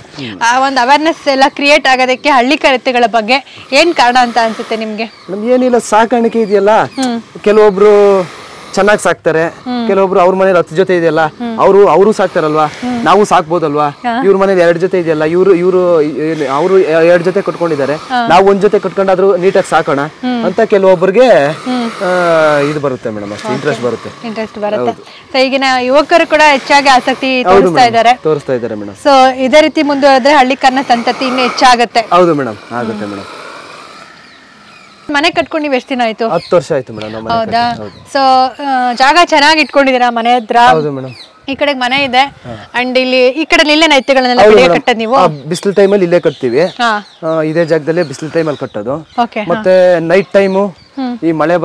ಒಂದು ಅವೇರ್ನೆಸ್ ಎಲ್ಲ ಕ್ರಿಯೇಟ್ ಆಗೋದಕ್ಕೆ ಹಳ್ಳಿ ಕರೆತೆಗಳ ಬಗ್ಗೆ ಏನ್ ಕಾರಣ ಅಂತ ಅನ್ಸುತ್ತೆ ನಿಮ್ಗೆ? ಏನಿಲ್ಲ, ಸಾಕಾಣಿಕೆ ಇದೆಯಲ್ಲ, ಕೆಲವೊಬ್ರು ಚೆನ್ನಾಗಿ ಸಾಕ್ತಾರೆ, ಕೆಲವೊಬ್ರು ಅವ್ರ ಮನೇಲಿ 10 ಜೊತೆ ಇದೆಯಲ್ಲ, ಅವರು ಸಾಕ್ತಾರಲ್ವಾ, ನಾವು ಸಾಕ್ಬೋದಲ್ವಾ. ಇವ್ರ ಮನೇಲಿ 2 ಜೊತೆ ಇದೆಯಲ್ಲ, ಅವರು 2 ಜೊತೆ ಕಟ್ಕೊಂಡಿದ್ದಾರೆ, ನಾವು 1 ಜೊತೆ ಕಟ್ಕೊಂಡಾದ್ರೂ ನೀಟಾಗಿ ಸಾಕೋಣ ಅಂತ ಕೆಲವೊಬ್ಬರಿಗೆ ಇದು ಬರುತ್ತೆ ಮೇಡಮ್, ಅಷ್ಟು ಇಂಟ್ರೆಸ್ಟ್ ಬರುತ್ತೆ. ಈಗಿನ ಯುವಕರು ಕೂಡ ಹೆಚ್ಚಾಗಿ ಆಸಕ್ತಿ ತೋರಿಸ್ತಾ ಇದ್ದಾರೆ ಮೇಡಮ್. ಸೊ ಇದೇ ರೀತಿ ಮುಂದುವರೆದ್ರೆ ಹಳ್ಳಿಕರ್ನ ಸಂತತಿ ಇನ್ನೂ ಹೆಚ್ಚಾಗುತ್ತೆ. ಹೌದು ಮೇಡಮ್, ಆಗುತ್ತೆ ಮೇಡಮ್. ಮನೆ ಕಟ್ಕೊಂಡು ನೀವು ಎಷ್ಟು ದಿನ ಆಯ್ತು? 10 ವರ್ಷ ಆಯ್ತು ಮೇಡಮ್. ಹೌದಾ? ಸೊ ಜಾಗ ಚೆನ್ನಾಗಿ ಇಟ್ಕೊಂಡಿದ್ದೀರಾ ಮನೆ ಹತ್ರ? ಹೌದು ಮೇಡಮ್. ಈ ಕಡೆ ಮನೆ ಇದೆ, ಅಂಡ್ ಇಲ್ಲಿ ಈ ಕಡೆ ಇಲ್ಲೇ ಎತ್ತುಗಳನ್ನೆಲ್ಲ ಬೆಳೆ ಕಟ್ಟೋದು ನೀವು? ಬಿಸಿಲು ಟೈಮಲ್ಲಿ ಇಲ್ಲೇ ಕಟ್ತೀವಿ, ಇದೇ ಜಾಗದಲ್ಲಿ ಬಿಸಿಲು ಟೈಮಲ್ಲಿ ಕಟ್ಟೋದು. ಮತ್ತೆ ನೈಟ್ ಟೈಮು ಈ ಮಳೆ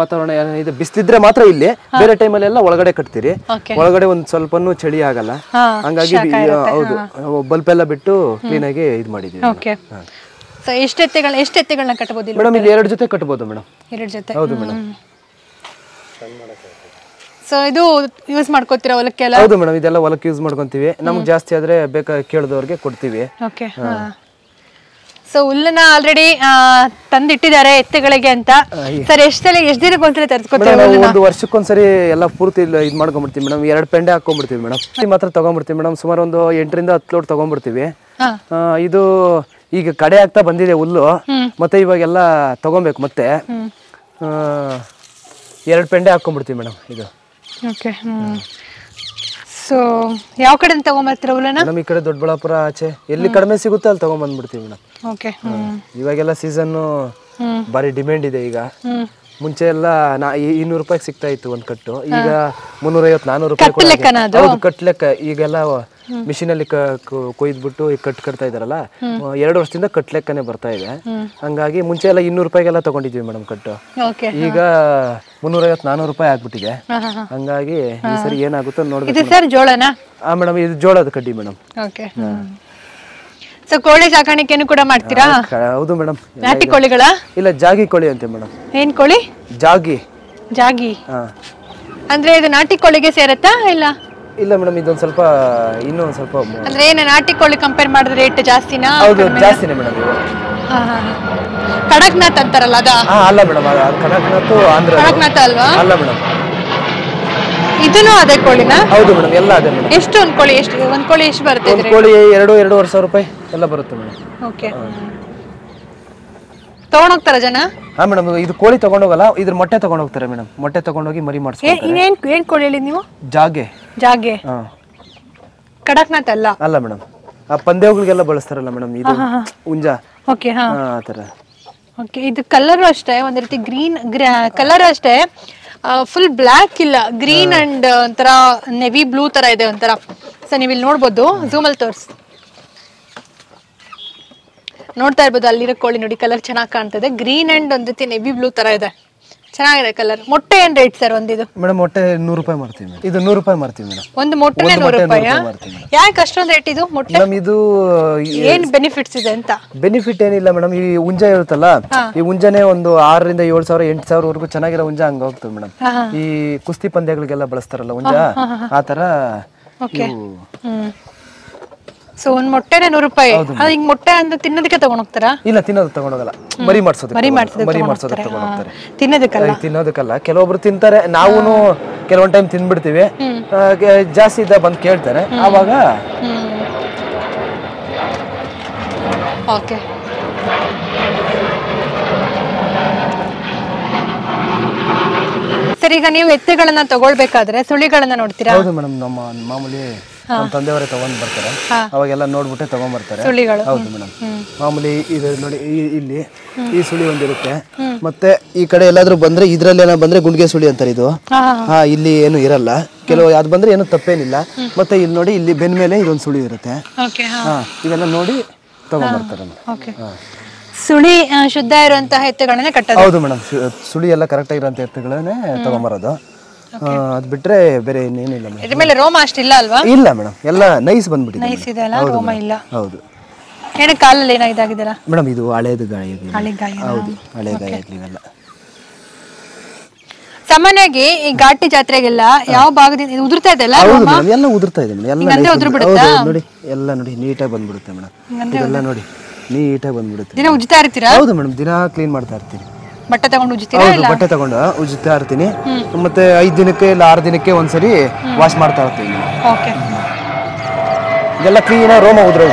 ವಾತಾವರಣ ಇದೆ, ಬಿಸಿಲಿದ್ರೆ ಮಾತ್ರ ಇಲ್ಲಿ, ಬೇರೆ ಟೈಮಲ್ಲಿ ಎಲ್ಲ ಒಳಗಡೆ ಕಟ್ತೀರಿ. ಒಳಗಡೆ ಒಂದ್ ಸ್ವಲ್ಪನೂ ಚಳಿ ಆಗಲ್ಲ, ಹಂಗಾಗಿ ಹೌದು ಬಲ್ಪ್ ಎಲ್ಲ ಬಿಟ್ಟು ಕ್ಲೀನ್ ಆಗಿ ಇದು ಮಾಡಿದೀವಿ. ಸೊ ಎಷ್ಟು ಎತ್ತುಗಳನ್ನ ಕಟ್ಟಬಹುದು ಮೇಡಮ್? ಇಲ್ಲಿ 2 ಜೊತೆ ಕಟ್ಟಬಹುದು ಮೇಡಮ್. 2 ಜೊತೆ? ಹೌದು ಮೇಡಮ್. ಸೊ ಇದು ಯೂಸ್ ಮಾಡ್ಕೋತೀರಾ ಹೊಲಕ್ಕೆಲ್ಲ? ಹೌದು ಮೇಡಮ್, ಇದೆಲ್ಲ ಹೊಲಕ್ಕೆ ಯೂಸ್ ಮಾಡ್ಕೊಂತೀವಿ. ನಮ್ಗೆ ಜಾಸ್ತಿ ಆದ್ರೆ ಕೇಳಿದವ್ರಿಗೆ ಕೊಡ್ತೀವಿ. ಓಕೆ. ಸೊ ಹುಲ್ಲನ್ನ ಆಲ್ರೆಡಿ ತಂದಿಟ್ಟಿದ್ದಾರೆ ಎತ್ತುಗಳಿಗೆ ಅಂತ. ಸರ್ ಎಷ್ಟು ದಿನಕ್ಕೆ ಒಂದ್ಸರಿ ತರಿಸ್ಕೊತೀರಾ? 1 ವರ್ಷಕ್ಕೊಂದ್ಸರಿ ಎಲ್ಲ ಪೂರ್ತಿ ಇದು ಮಾಡ್ಕೊಂಡ್ಬಿಡ್ತೀವಿ ಮೇಡಮ್. 2 ಪೆಂಡೆ ಹಾಕೊಂಡ್ಬಿಡ್ತೀವಿ ಮೇಡಮ್. ಮಾತ್ರ ತಗೊಂಡ್ಬಿಡ್ತೀವಿ ಮೇಡಮ್. ಸುಮಾರು ಒಂದು 8ರಿಂದ 10 ಲೋಡ್ ತಗೊಂಡ್ಬಿಡ್ತೀವಿ. ಇದು ಈಗ ಕಡೆ ಆಗ್ತಾ ಬಂದಿದೆ ಹುಲ್ಲು, ಮತ್ತೆ ಇವಾಗೆಲ್ಲ ತಗೊಬೇಕು. ಮತ್ತೆ 2 ಪೆಂಡೆ ಹಾಕೊಂಡ್ಬಿಡ್ತೀವಿ ಮೇಡಮ್. ಇದು ಓಕೆ. ಸೊ ಯಾವ ಕಡೆ ತಗೊಂಡ್ಬರ್ತೀರಾ ಹುಲ್ಲನ್ನ? ಮೇಡಮ್ ಈ ಕಡೆ ದೊಡ್ಡಬಳ್ಳಾಪುರ ಆಚೆ ಎಲ್ಲಿ ಕಡಿಮೆ ಸಿಗುತ್ತೆ ಅಲ್ಲಿ ತಗೊಂಡ್ಬಂದ್ಬಿಡ್ತೀವಿ ಮೇಡಮ್. ಓಕೆ. ಇವಾಗೆಲ್ಲ ಸೀಸನ್ ಬಾರಿ ಡಿಮ್ಯಾಂಡ್ ಇದೆ ಈಗ. ಮುಂಚೆ ಎಲ್ಲ 200 ರೂಪಾಯಿ ಸಿಗ್ತಾ ಇತ್ತು ಒಂದ್ ಕಟ್ಟು, ಈಗ 350-400 ರೂಪಾಯಿ ಹೌದು ಕಟ್ ಲೆಕ್ಕ. ಈಗೆಲ್ಲ ಮಿಷಿನ್ ಅಲ್ಲಿ ಕೊಯ್ದ್ಬಿಟ್ಟು ಈಗ ಕಟ್ತಾ ಇದಾರಲ್ಲ, 2 ವರ್ಷದಿಂದ ಕಟ್ ಲೆಕ್ಕನೆ ಬರ್ತಾ ಇದೆ. ಹಂಗಾಗಿ ಮುಂಚೆ ಎಲ್ಲ 200 ರೂಪಾಯಿಗೆಲ್ಲ ತಗೊಂಡಿದ್ವಿ ಮೇಡಮ್ ಕಟ್ಟು, ಈಗ 350-400 ರೂಪಾಯಿ ಆಗ್ಬಿಟ್ಟಿದೆ. ಹಂಗಾಗಿ ಈ ಸರಿ ಏನಾಗುತ್ತೋ ನೋಡ್ಬೇಕು. ಹಾ ಮೇಡಮ್, ಇದು ಜೋಳದ ಕಡ್ಡಿ ಮೇಡಮ್. ಸೊ ಕೋಳಿ ಸಾಕಾಣಿಕೆಯನ್ನು ಕೂಡ ಮಾಡ್ತೀರಾ? ಹೌದು ಮೇಡಮ್. ನಾಟಿ ಕೋಳಿಗಳ? ಇಲ್ಲ, ಜಾಗಿ ಕೋಳಿ ಅಂತೆ ಮೇಡಮ್. ಏನ್ ಕೋಳಿ? ಜಾಗಿ. ಅಂದ್ರೆ ಇದು ನಾಟಿ ಕೋಳಿಗೆ ಸೇರತ್ತಾ? ಇಲ್ಲ ಮೇಡಮ್, ಇದೊಂದ್ ಸ್ವಲ್ಪ ಇನ್ನೂ ಒಂದ್ ಸ್ವಲ್ಪ ಅಂದ್ರೆ ಏನು ನಾಟಿ ಕೋಳಿ ಕಂಪೇರ್ ಮಾಡಿದ್ರೆ ರೇಟ್ ಜಾಸ್ತಿನಾ? ಹೌದು, ಜಾಸ್ತಿನೇ ಮೇಡಮ್. ಕಡಕ್ನಾಥ್ ಅಂತಾರಲ್ಲ ಅದ? ಅಲ್ಲ ಮೇಡಮ್, ಕಡಕ್ನಾಥ್ ಆಂಧ್ರ. ಕಡಕ್ನಾಥ್ ಅಲ್ವಾ? ಅಲ್ಲ ಮೇಡಮ್. ಇದನ್ನು ಅದೇ ಕೋಳಿನ? ಹೌದು ಮೇಡಮ್, ಎಲ್ಲ ಅದೇ ಮೇಡಮ್. ಎಷ್ಟು ಒಂದ್ ಕೋಳಿ ಎಷ್ಟು ಬರುತ್ತೆ? ಒಂದ್ ಕೋಳಿ 2-2.5 ಸಾವಿರ ರೂಪಾಯಿ ಎಲ್ಲ ಬರುತ್ತೆ ಮೇಡಮ್. ಓಕೆ. ತಗೊಂಡೋಗ್ತಾರ ಜನ? ಹಾ ಮೇಡಮ್, ಇದು ಕೋಳಿ ತಗೊಂಡೋಗಲ್ಲ, ಇದ್ರ ಮೊಟ್ಟೆ ತಗೊಂಡೋಗ್ತಾರೆ ಮೇಡಮ್. ಮೊಟ್ಟೆ ತಗೊಂಡೋಗಿ ಮರಿ ಮಾಡಿಸ್ತಾರೆ. ಏನ್ ಕೋಳಿ ಹೇಳಿ ನೀವು? ಜಾಗೆ. ಕಡಕ್ನಾಥ್ ಅಲ್ಲ? ಅಲ್ಲ ಮೇಡಮ್, ಆ ಪಂದ್ಯಗಳಿಗೆಲ್ಲ ಬಳಸ್ತಾರಲ್ಲ ಮೇಡಮ್, ಇದು ಹುಂಜ. ಓಕೆ. ಹಾ, ಆತರ. ಓಕೆ. ಇದು ಕಲರ್ ಅಷ್ಟೇ, ಒಂದ್ ರೀತಿ ಗ್ರೀನ್ ಕಲರ್ ಅಷ್ಟೇ, ಫುಲ್ ಬ್ಲ್ಯಾಕ್ ಇಲ್ಲ, ಗ್ರೀನ್ ಅಂಡ್ ಒಂಥರ ನೆವಿ ಬ್ಲೂ ತರ ಇದೆ ಒಂಥರ. ಸೊ ನೀವು ಇಲ್ಲಿ ನೋಡ್ಬೋದು, ಝೂಮ್ ಅಲ್ಲಿ ತೋರಿಸಿ ನೋಡ್ತಾ ಇರ್ಬೋದು. ಅಲ್ಲಿರೋ ಕೋಳಿ ನೋಡಿ, ಕಲರ್ ಚೆನ್ನಾಗಿ ಕಾಣ್ತದೆ, ಗ್ರೀನ್ ಅಂಡ್ ಒಂದ್ ರೀತಿ ನೆವಿ ಬ್ಲೂ ತರ ಇದೆ, ಚೆನ್ನಾಗಿದೆ ಕಲರ್. ಮೊಟ್ಟೆ ಏನ್ ರೇಟ್ ಸರ್ ಒಂದಿದು? ಮೇಡಮ್ ಮೊಟ್ಟೆ 100 ರೂಪಾಯಿ ಮಾಡ್ತೀವಿ. ಇದು 100 ರೂಪಾಯಿ ಮಾಡ್ತೀವಿ ಮೇಡಮ್. ಒಂದು ಮೊಟ್ಟೆ 100 ರೂಪಾಯಿ? ಯಾಕೆ ಅಷ್ಟೊಂದು ರೇಟ್ ಇದು ಮೊಟ್ಟೆ? ಮೇಡಮ್ ಇದು ಏನ್ ಬೆನಿಫಿಟ್ಸ್ ಇದೆ ಅಂತ? ಬೆನಿಫಿಟ್ ಏನಿಲ್ಲ ಮೇಡಮ್, ಈ ಹುಂಜ ಇರುತ್ತಲ್ಲ, ಈ ಹುಂಜನೆ ಒಂದು 6,000-7,000-8,000 ವರೆಗೂ ಚೆನ್ನಾಗಿರೋ ಹುಂಜ ಹಂಗ ಹೋಗ್ತದೆ ಮೇಡಮ್. ಈ ಕುಸ್ತಿ ಪಂದ್ಯಗಳಿಗೆಲ್ಲ ಬಳಸ್ತಾರಲ್ಲ ಹುಂಜ, ಆತರ. ಸೊ ಒಂದ್ ಮೊಟ್ಟೆನೆ 100 ರೂಪಾಯಿ. ಹಿಂಗ್ ಮೊಟ್ಟೆ ಅಂದ್ರೆ ತಿನ್ನೋದಕ್ಕೆ ತಗೊಂಡ್ ಹೋಗ್ತಾರಾ? ಇಲ್ಲ, ತಿನ್ನೋದಕ್ಕೆ ತಗೊಂಡೋಗಲ್ಲ, ಮರಿ ಮಾಡ್ಸೋದಕ್ಕೆ ತಗೊಂಡೋಗ್ತಾರೆ. ತಿನ್ನೋದಕ್ಕಲ್ಲ, ಕೆಲವೊಬ್ರು ತಿಂತಾರೆ, ನಾವು ಕೆಲವೊಂದ್ ಟೈಮ್ ತಿಂದ್ಬಿಡ್ತೀವಿ. ಜಾಸ್ತಿ ಇದ್ದ ಬಂದು ಕೇಳ್ತಾರೆ, ಆವಾಗ. ಓಕೆ. ಸರ್, ಈಗ ನೀವು ಎತ್ತುಗಳನ್ನ ತಗೊಳ್ಬೇಕಾದ್ರೆ ಸುಳಿಗಳನ್ನ ನೋಡ್ತೀರಾ? ಹೌದು ಮೇಡಮ್, ನಮ್ಮ ಮಾಮೂಲಿ ನಮ್ಮ ತಂದೆಯವರೇ ತಗೊಂಡ್ ಬರ್ತಾರೆ, ಅವಾಗೆಲ್ಲ ನೋಡ್ಬಿಟ್ಟೆ ತಗೊಂಡ್ ಬರ್ತಾರೆ. ಹೌದು ಮೇಡಮ್. ಮಾಮೂಲಿ ಇದು ನೋಡಿ, ಇಲ್ಲಿ ಈ ಸುಳಿ ಒಂದಿರುತ್ತೆ, ಮತ್ತೆ ಈ ಕಡೆ ಎಲ್ಲಾದ್ರೂ ಬಂದ್ರೆ ಇದ್ರಲ್ಲೇನ ಬಂದ್ರೆ ಗುಂಡಿಗೆ ಸುಳಿ ಅಂತಾರೆ ಇದು. ಇಲ್ಲಿ ಏನು ಇರಲ್ಲ, ಕೆಲವು ಅದು ಬಂದ್ರೆ ಏನು ತಪ್ಪೇನಿಲ್ಲ. ಮತ್ತೆ ಇಲ್ಲಿ ನೋಡಿ, ಇಲ್ಲಿ ಬೆನ್ ಮೇಲೆ ಇದೊಂದು ಸುಳಿ ಇರುತ್ತೆ. ಇದೆಲ್ಲ ನೋಡಿ ತಗೊಂಡ್ ಬರ್ತಾರೆ. ಸುಳಿ ಶುದ್ಧ ಇರುವಂತಹ ಎತ್ತುಗಳನ್ನೇ ಕಟ್ಟೋದು? ಹೌದು ಮೇಡಮ್, ಸುಳಿ ಎಲ್ಲ ಕರೆಕ್ಟ್ ಆಗಿರುವಂತ ಎತ್ತುಗಳನ್ನೇ ತಗೊಂಬರೋದು. ಅದ್ ಬಿಟ್ರೆ ಬೇರೆ ಇನ್ನೇನಿಲ್ಲ ಮೇಡಮ್. ಇದ್ರ ಮೇಲೆ ರೋಮ ಅಷ್ಟಿಲ್ಲ ಅಲ್ವಾ? ಇಲ್ಲ ಮೇಡಮ್, ಎಲ್ಲ ನೈಸ್ ಬಂದ್ಬಿಟ್ಟಿದೆ. ನೈಸ್ ಇದೆ ಅಲ್ಲ, ರೋಮ ಇಲ್ಲ. ಹೌದು. ಏನ ಕಾಲಲ್ಲಿ ಏನಾಗಿದಾಗಿದೆಲ್ಲ ಮೇಡಮ್? ಇದು ಹಳೇದು ಗಾಯ. ಹೌದು, ಹಳೆ ಗಾಯ ಇವೆಲ್ಲ. ಸಾಮಾನ್ಯವಾಗಿ ಈ ಘಾಟಿ ಜಾತ್ರೆಗೆಲ್ಲ ಯಾವ ಭಾಗದಿಂದ ಉದುರ್ತಾ ಇದೆ? ಎಲ್ಲ ಉದುರ್ತಾ ಇದೆ ಮೇಡಮ್, ಎಲ್ಲ ನೋಡಿ, ಎಲ್ಲ ನೋಡಿ ನೀಟಾಗಿ ಬಂದ್ಬಿಡುತ್ತೆ ಮೇಡಮ್. ಇದೆಲ್ಲ ನೋಡಿ ನೀಟಾಗಿ ಬಂದ್ಬಿಡುತ್ತೆ. ದಿನ ಉಜ್ತಾ ಇರ್ತೀರಾ? ಹೌದು ಮೇಡಮ್, ದಿನ ಕ್ಲೀನ್ ಮಾಡ್ತಾ ಇರ್ತೀನಿ. ಬಟ್ಟೆ ತಗೊಂಡು ಉಜ್ತೀರಾ? ಬಟ್ಟೆ ತಗೊಂಡು ಉಜ್ತಾ ಇರ್ತೀನಿ. ಮತ್ತೆ 5 ದಿನಕ್ಕೆ ಇಲ್ಲ 6 ದಿನಕ್ಕೆ ಒಂದ್ಸರಿ ವಾಶ್ ಮಾಡ್ತಾ ಇರ್ತೀನಿ. ಇದೆಲ್ಲ ಕ್ಲೀನ್ ರೋಮ ಉದ್ರ.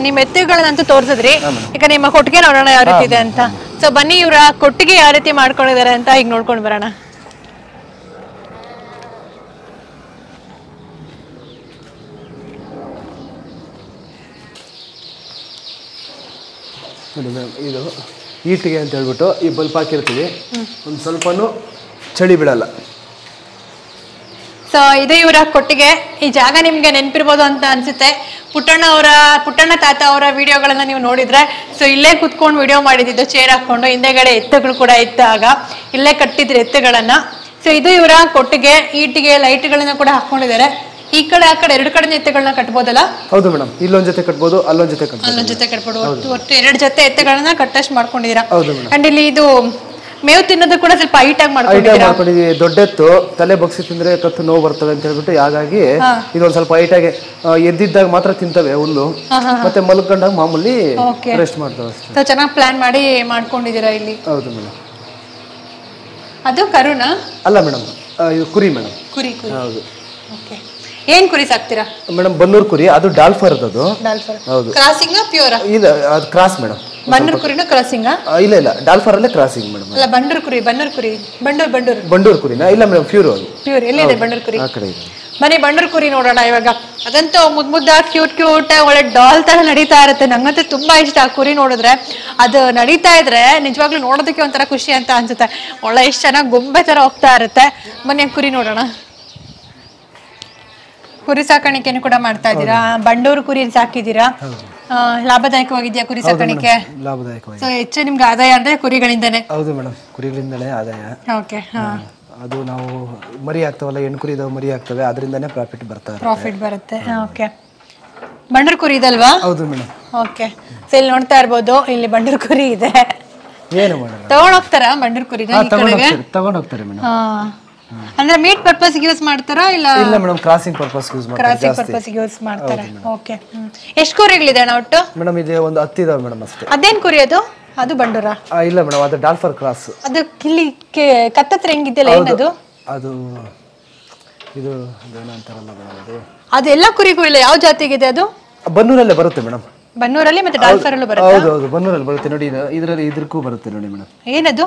ನಿಮ್ಮ ಎತ್ತುಗಳನ್ನಂತೂ ತೋರ್ಸಿದ್ರಿ, ಈಗ ನಿಮ್ಮ ಕೊಟ್ಟಿಗೆ ನೋಡೋಣ ಯಾವ ರೀತಿ ಇದೆ ಅಂತ. ಸೊ ಬನ್ನಿ, ಇವ್ರ ಕೊಟ್ಟಿಗೆ ಯಾವ ರೀತಿ ಮಾಡ್ಕೊಂಡಿದ್ದಾರೆ ಅಂತ ಈಗ ನೋಡ್ಕೊಂಡು ಬರೋಣ. ಇದು ಈಟಿಗೆ ಅಂತ ಹೇಳ್ಬಿಟ್ಟು ಈ ಬಲ್ಪ್ ಹಾಕಿರ್ತೀವಿ, ಒಂದು ಸ್ವಲ್ಪನೂ ಚಳಿ ಬಿಡಲ್ಲ. ಸೊ ಇದು ಇವರ ಕೊಟ್ಟಿಗೆ. ಈ ಜಾಗ ನಿಮ್ಗೆ ನೆನಪಿರ್ಬೋದು ಅಂತ ಅನ್ಸುತ್ತೆ. ಪುಟ್ಟಣ್ಣ ತಾತ ಅವರ ವಿಡಿಯೋಗಳನ್ನ ನೀವು ನೋಡಿದ್ರೆ, ಸೊ ಇಲ್ಲೇ ಕುತ್ಕೊಂಡು ವಿಡಿಯೋ ಮಾಡಿದ್ದು, ಚೇರ್ ಹಾಕೊಂಡು, ಹಿಂದೆಗಡೆ ಎತ್ತುಗಳು ಕೂಡ ಇದ್ದಾಗ ಇಲ್ಲೇ ಕಟ್ಟಿದ್ರು ಎತ್ತುಗಳನ್ನ. ಸೊ ಇದು ಇವರ ಕೊಟ್ಟಿಗೆ. ಈಟಿಗೆ ಲೈಟ್ಗಳನ್ನ ಕೂಡ ಹಾಕೊಂಡಿದ್ದಾರೆ. ಈ ಕಡೆ ಆ ಕಡೆ 2 ಕಡೆ ಎತ್ತುಗಳನ್ನ ಕಟ್ಬೋದಲ್ಲ? ಹೌದು ಮೇಡಮ್, ಇಲ್ಲೊಂದ್ ಜೊತೆ ಕಟ್ಬೋದು, ಅಲ್ಲೊಂದ್ ಜೊತೆ ಕಟ್ಬೋದು. ಒಟ್ಟು 2 ಜೊತೆ ಎತ್ತುಗಳನ್ನ ಕಟ್ಟಷ್ಟು ಮಾಡ್ಕೊಂಡಿದ್ದೀರಾ. ಅಂಡ್ ಇಲ್ಲಿ ಇದು ಮೇವು ತಿನ್ನೋದು ಕೂಡ ಸ್ವಲ್ಪ ಹೈಟ್ ಆಗಿ ಮಾಡ್ಕೊಂಡಿದ್ದೀವಿ. ದೊಡ್ಡೆತ್ತು ತಲೆ ಬಗ್ಸಿ ತಿಂದ್ರೆ ಕತ್ತು ನೋವು ಬರ್ತವೆ ಅಂತ ಹೇಳ್ಬಿಟ್ಟು, ಹಾಗಾಗಿ ಇದೊಂದ್ ಸ್ವಲ್ಪ ಹೈಟ್ ಆಗಿ ಎದ್ದಿದ್ದಾಗ ಮಾತ್ರ ತಿಂತವೆ ಹುಲ್ಲು, ಮತ್ತೆ ಮಲ್ಕೊಂಡಾಗ ಮಾಮೂಲಿ ರೆಸ್ಟ್ ಮಾಡ್ತವೆ. ಚೆನ್ನಾಗಿ ಪ್ಲಾನ್ ಮಾಡಿ ಮಾಡ್ಕೊಂಡಿದ್ದೀರಾ ಇಲ್ಲಿ. ಹೌದು ಮೇಡಮ್. ಅದು ಕರುನಾ? ಅಲ್ಲ ಮೇಡಮ್, ಇದು ಕುರಿ ಮೇಡಮ್. ಕುರಿ. ಹೌದು. ಏನ್ ಕುರಿ ಸಾಕ್ತೀರಾ ಮೇಡಮ್? ಬನ್ನೂರ್ ಕುರಿ. ಅದು ಡಾಲ್ಫರ್. ಅದು ಹೌದು. Crossing pure? ಇಲ್ಲ, ಅದು ಕ್ರಾಸ್ ಮೇಡಮ್. ಬನ್ನೂರ್ ಕುರಿನ ಕ್ರಾಸಿಂಗ್? ಇಲ್ಲ, ಡಾಲ್ಫರ್ ಅಲ್ಲೇ ಕ್ರಾಸಿಂಗ್ ಮೇಡಮ್. ಅಲ್ಲ, ಬನ್ನೂರ್ ಕುರಿ. ಬಂಡೂರ್ ಕುರಿನಾ? ಇಲ್ಲ ಮೇಡಮ್, ಪ್ಯೂರ್. ಪ್ಯೂರ್ ಎಲ್ಲಿದೆ ಬನ್ನೂರ್ ಕುರಿ? ಆ ಕಡೆ ಇದೆ. ಬನ್ನಿ ಬಂಡೂರು ಕುರಿ ನೋಡೋಣ ಇವಾಗ. ಅದಂತೂ ಮುದ್ದ ಕ್ಯೂಟ್ ಒಳ್ಳೆ ಡಾಲ್ ತರ ನಡೀತಾ ಇರುತ್ತೆ. ನಂಗಂತೂ ತುಂಬಾ ಇಷ್ಟ ಆ ಕುರಿ ನೋಡಿದ್ರೆ. ಅದು ನಡೀತಾ ಇದ್ರೆ ನಿಜವಾಗ್ಲೂ ನೋಡೋದಕ್ಕೆ ಒಂಥರ ಖುಷಿ ಅಂತ ಅನ್ಸುತ್ತೆ. ಒಳ್ಳೆ ಎಷ್ಟು ಚೆನ್ನಾಗಿ ಗೊಂಬೆ ತರ ಹೋಗ್ತಾ ಇರುತ್ತೆ. ಬನ್ನಿ ಕುರಿ ನೋಡೋಣ. ಕುರಿ ಸಾಕಾಣಿಕೆನು ಕೂಡ ಮಾಡ್ತಾ ಇದ್ದೀರಾ? ಬಂಡೂರು ಕುರಿ ಸಾಕಿದ್ದೀರಾ? ಲಾಭದಾಯಕವಾಗಿದೆಯಾ ಕುರಿ ಸಾಕಾಣಿಕೆ? ಲಾಭದಾಯಕವಾಗಿ. ಸೊ ಹೆಚ್ಚು ನಿಮ್ಗೆ ಆದಾಯ ಅಂದ್ರೆ ಕುರಿಗಳಿಂದಾನೆ? ಹೌದು ಮೇಡಮ್, ಕುರಿಗಳಿಂದಲೇ ಆದಾಯ. ಓಕೆ. ಅದು ನಾವು ಮರಿ ಆಗ್ತಾವಲ್ಲ, ಹೆಣ್ಣು ಕುರಿ ಇದಾವೆ, ಮರಿ ಆಗ್ತವೆ, ಅದರಿಂದಾನೇ ಪ್ರಾಫಿಟ್ ಬರುತ್ತೆ. ಓಕೆ. ಬಂಡೂರು ಕುರಿ ಇದಲ್ವಾ? ಹೌದು ಮೇಡಮ್. ಓಕೆ. ಸೊ ಇಲ್ಲಿ ನೋಡ್ತಾ ಇರ್ಬೋದು, ಇಲ್ಲಿ ಬಂಡೂರು ಕುರಿ ಇದೆ. ಏನು ಮೇಡಮ್, ತಗೊಂಡ್ ಹೋಗ್ತಾರಾ ಬಂಡೂರು ಕುರಿನ? ತಗೊಂಡ್ ಹೋಗ್ತಾರೆ ಮೇಡಮ್. ಅಂದ್ರೆ ಮೀಟ್ ಪರ್ಪಸ್ ಯೂಸ್ ಮಾಡ್ತಾರಾ ಇಲ್ಲ? ಇಲ್ಲ ಮೇಡಮ್, ಕ್ರಾಸಿಂಗ್ ಪರ್ಪಸ್ ಯೂಸ್ ಮಾಡ್ತಾರೆ. ಓಕೆ. ಎಷ್ಟು ಕುರಿಗಳಿದೆ ಅಣ್ಣ ಒಟ್ಟು? ಮೇಡಮ್ ಇದೆ ಒಂದು 10 ಇದಾವೆ ಮೇಡಮ್ ಅಷ್ಟೇ. ಅದೇನ್ ಕುರಿ ಅದು? ಅದು ಬಂಡೂರ? ಇಲ್ಲ ಮೇಡಮ್, ಅದು ಡಾಲ್ಫರ್ ಕ್ರಾಸ್. ಅದು ಇಲ್ಲಿ ಕತ್ತತ್ರ ಹೆಂಗಿದೆಯಲ್ಲ, ಏನದು? ಅದು ಇದು ಏನಂತಾರಲ್ಲ ಮೇಡಮ್, ಅದು ಅದೆಲ್ಲ ಕುರಿಗೂ ಇಲ್ಲ. ಯಾವ ಜಾತಿಗಿದೆ ಅದು? ಬನ್ನೂರಲ್ಲೇ ಬರುತ್ತೆ ಮೇಡಮ್. ಬನ್ನೂರಲ್ಲಿ ಮತ್ತೆ ಡಾಲ್ಫರ್ ಅಲ್ಲೂ ಬರುತ್ತೆ? ಹೌದು, ಬನ್ನೂರಲ್ಲಿ ಬರುತ್ತೆ ನೋಡಿ. ಇದರಲ್ಲಿ ಇದಕ್ಕೂ ಬರುತ್ತೆ ನೋಡಿ ಮೇಡಮ್. ಏನದು?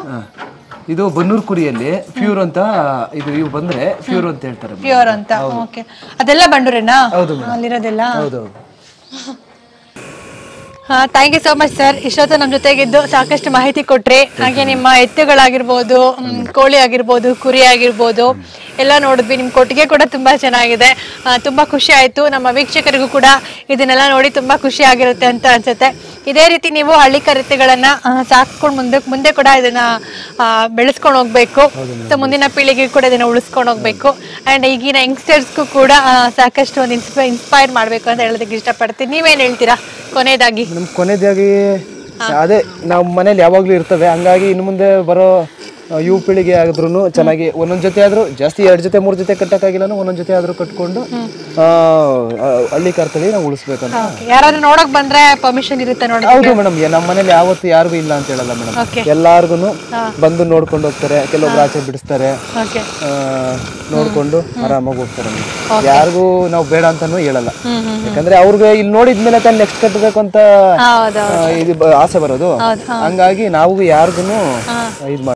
ಇದು ಬನ್ನೂರು ಕುರಿಯಲ್ಲಿ ಪ್ಯೂರ್ ಅಂತ, ಇವು ಬಂದ್ರೆ ಪ್ಯೂರ್ ಅಂತ ಹೇಳ್ತಾರೆ. ಪ್ಯೂರ್ ಅಂತ. ಓಕೆ. ಅದೆಲ್ಲ ಬಂಡೂರೇನಾ? ಹೌದು ಅಲ್ಲಿರೋದೆಲ್ಲ? ಹೌದು. Thank you so much sir. ಇಷ್ಟೊತ್ತು ನಮ್ಮ ಜೊತೆಗಿದ್ದು ಸಾಕಷ್ಟು ಮಾಹಿತಿ ಕೊಟ್ರಿ. ಹಾಗೆ ನಿಮ್ಮ ಎತ್ತುಗಳಾಗಿರ್ಬೋದು, ಕೋಳಿ ಆಗಿರ್ಬೋದು, ಕುರಿ ಆಗಿರ್ಬೋದು ಎಲ್ಲ ನೋಡಿದ್ವಿ. ನಿಮ್ಮ ಕೊಟ್ಟಿಗೆ ಕೂಡ ತುಂಬಾ ಚೆನ್ನಾಗಿದೆ. ತುಂಬಾ ಖುಷಿ ಆಯ್ತು. ನಮ್ಮ ವೀಕ್ಷಕರಿಗೂ ಕೂಡ ಇದನ್ನೆಲ್ಲ ನೋಡಿ ತುಂಬಾ ಖುಷಿ ಆಗಿರುತ್ತೆ ಅಂತ ಅನ್ಸುತ್ತೆ. ಇದೇ ರೀತಿ ನೀವು ಹಳ್ಳಿ ಕರೆತೆಗಳನ್ನ ಸಾಕ್ಕೊಂಡು ಮುಂದೆ ಕೂಡ ಇದನ್ನ ಬೆಳೆಸ್ಕೊಂಡು ಹೋಗ್ಬೇಕು. ಸೊ ಮುಂದಿನ ಪೀಳಿಗೆ ಕೂಡ ಇದನ್ನ ಉಳಿಸ್ಕೊಂಡು ಹೋಗ್ಬೇಕು. ಅಂಡ್ ಈಗಿನ ಯಂಗ್ಸ್ಟರ್ಸ್ಗೂ ಕೂಡ ಸಾಕಷ್ಟು ಒಂದು ಇನ್ಸ್ಪೈರ್ ಮಾಡ್ಬೇಕು ಅಂತ ಹೇಳೋದಕ್ಕೆ ಇಷ್ಟಪಡ್ತೀನಿ. ನೀವೇನ್ ಹೇಳ್ತೀರಾ ಕೊನೆಯದಾಗಿ? ಕೊನೆಯದಾಗಿ ಅದೇ ನಾವು ಮನೇಲಿ ಯಾವಾಗ್ಲೂ ಇರ್ತವೆ, ಹಂಗಾಗಿ ಇನ್ನು ಮುಂದೆ ಬರೋ ಯುವ ಪೀಳಿಗೆ ಆದ್ರೂ ಚೆನ್ನಾಗಿ ಒಂದೊಂದ್ ಜೊತೆ ಆದ್ರೂ ಜಾಸ್ತಿ 2 ಜೊತೆ 3 ಜೊತೆ ಕಟ್ಟಕ್ಕಾಗಿಲ್ಲ, ಒಂದೊಂದ್ ಜೊತೆ ಆದ್ರೂ ಕಟ್ಕೊಂಡು ಹಳ್ಳಿ ಕರ್ತಳಿ ನಾವು ಉಳಿಸ್ಬೇಕಂತ. ಯಾರಾದ್ರೂ ನೋಡಕ್ ಬಂದ್ರೆ ಪರ್ಮಿಷನ್ ಇರುತ್ತೆ ನೋಡಿ? ಹೌದು ಮೇಡಮ್, ನಮ್ಮ ಮನೇಲಿ ಯಾವತ್ತು ಯಾರಿಗೂ ಇಲ್ಲ ಅಂತ ಹೇಳಲ್ಲ ಮೇಡಮ್. ಎಲ್ಲಾರ್ಗು ಬಂದು ನೋಡ್ಕೊಂಡು ಹೋಗ್ತಾರೆ. ಕೆಲವೊಬ್ರು ಆಚೆ ಬಿಡಿಸ್ತಾರೆ, ನೋಡ್ಕೊಂಡು ಆರಾಮಾಗಿ ಹೋಗ್ತಾರೆ. ಯಾರಿಗೂ ನಾವು ಬೇಡ ಅಂತಾನು ಹೇಳಲ್ಲ. ಯಾಕಂದ್ರೆ ಅವ್ರಿಗೆ ಇಲ್ಲಿ ನೋಡಿದ್ಮೇಲೆ ತಾನು ನೆಕ್ಸ್ಟ್ ಕಟ್ಟಬೇಕು ಅಂತ ಇದು ಆಸೆ ಬರೋದು. ಹಂಗಾಗಿ ನಾವು ಯಾರಿಗೂ ಇದು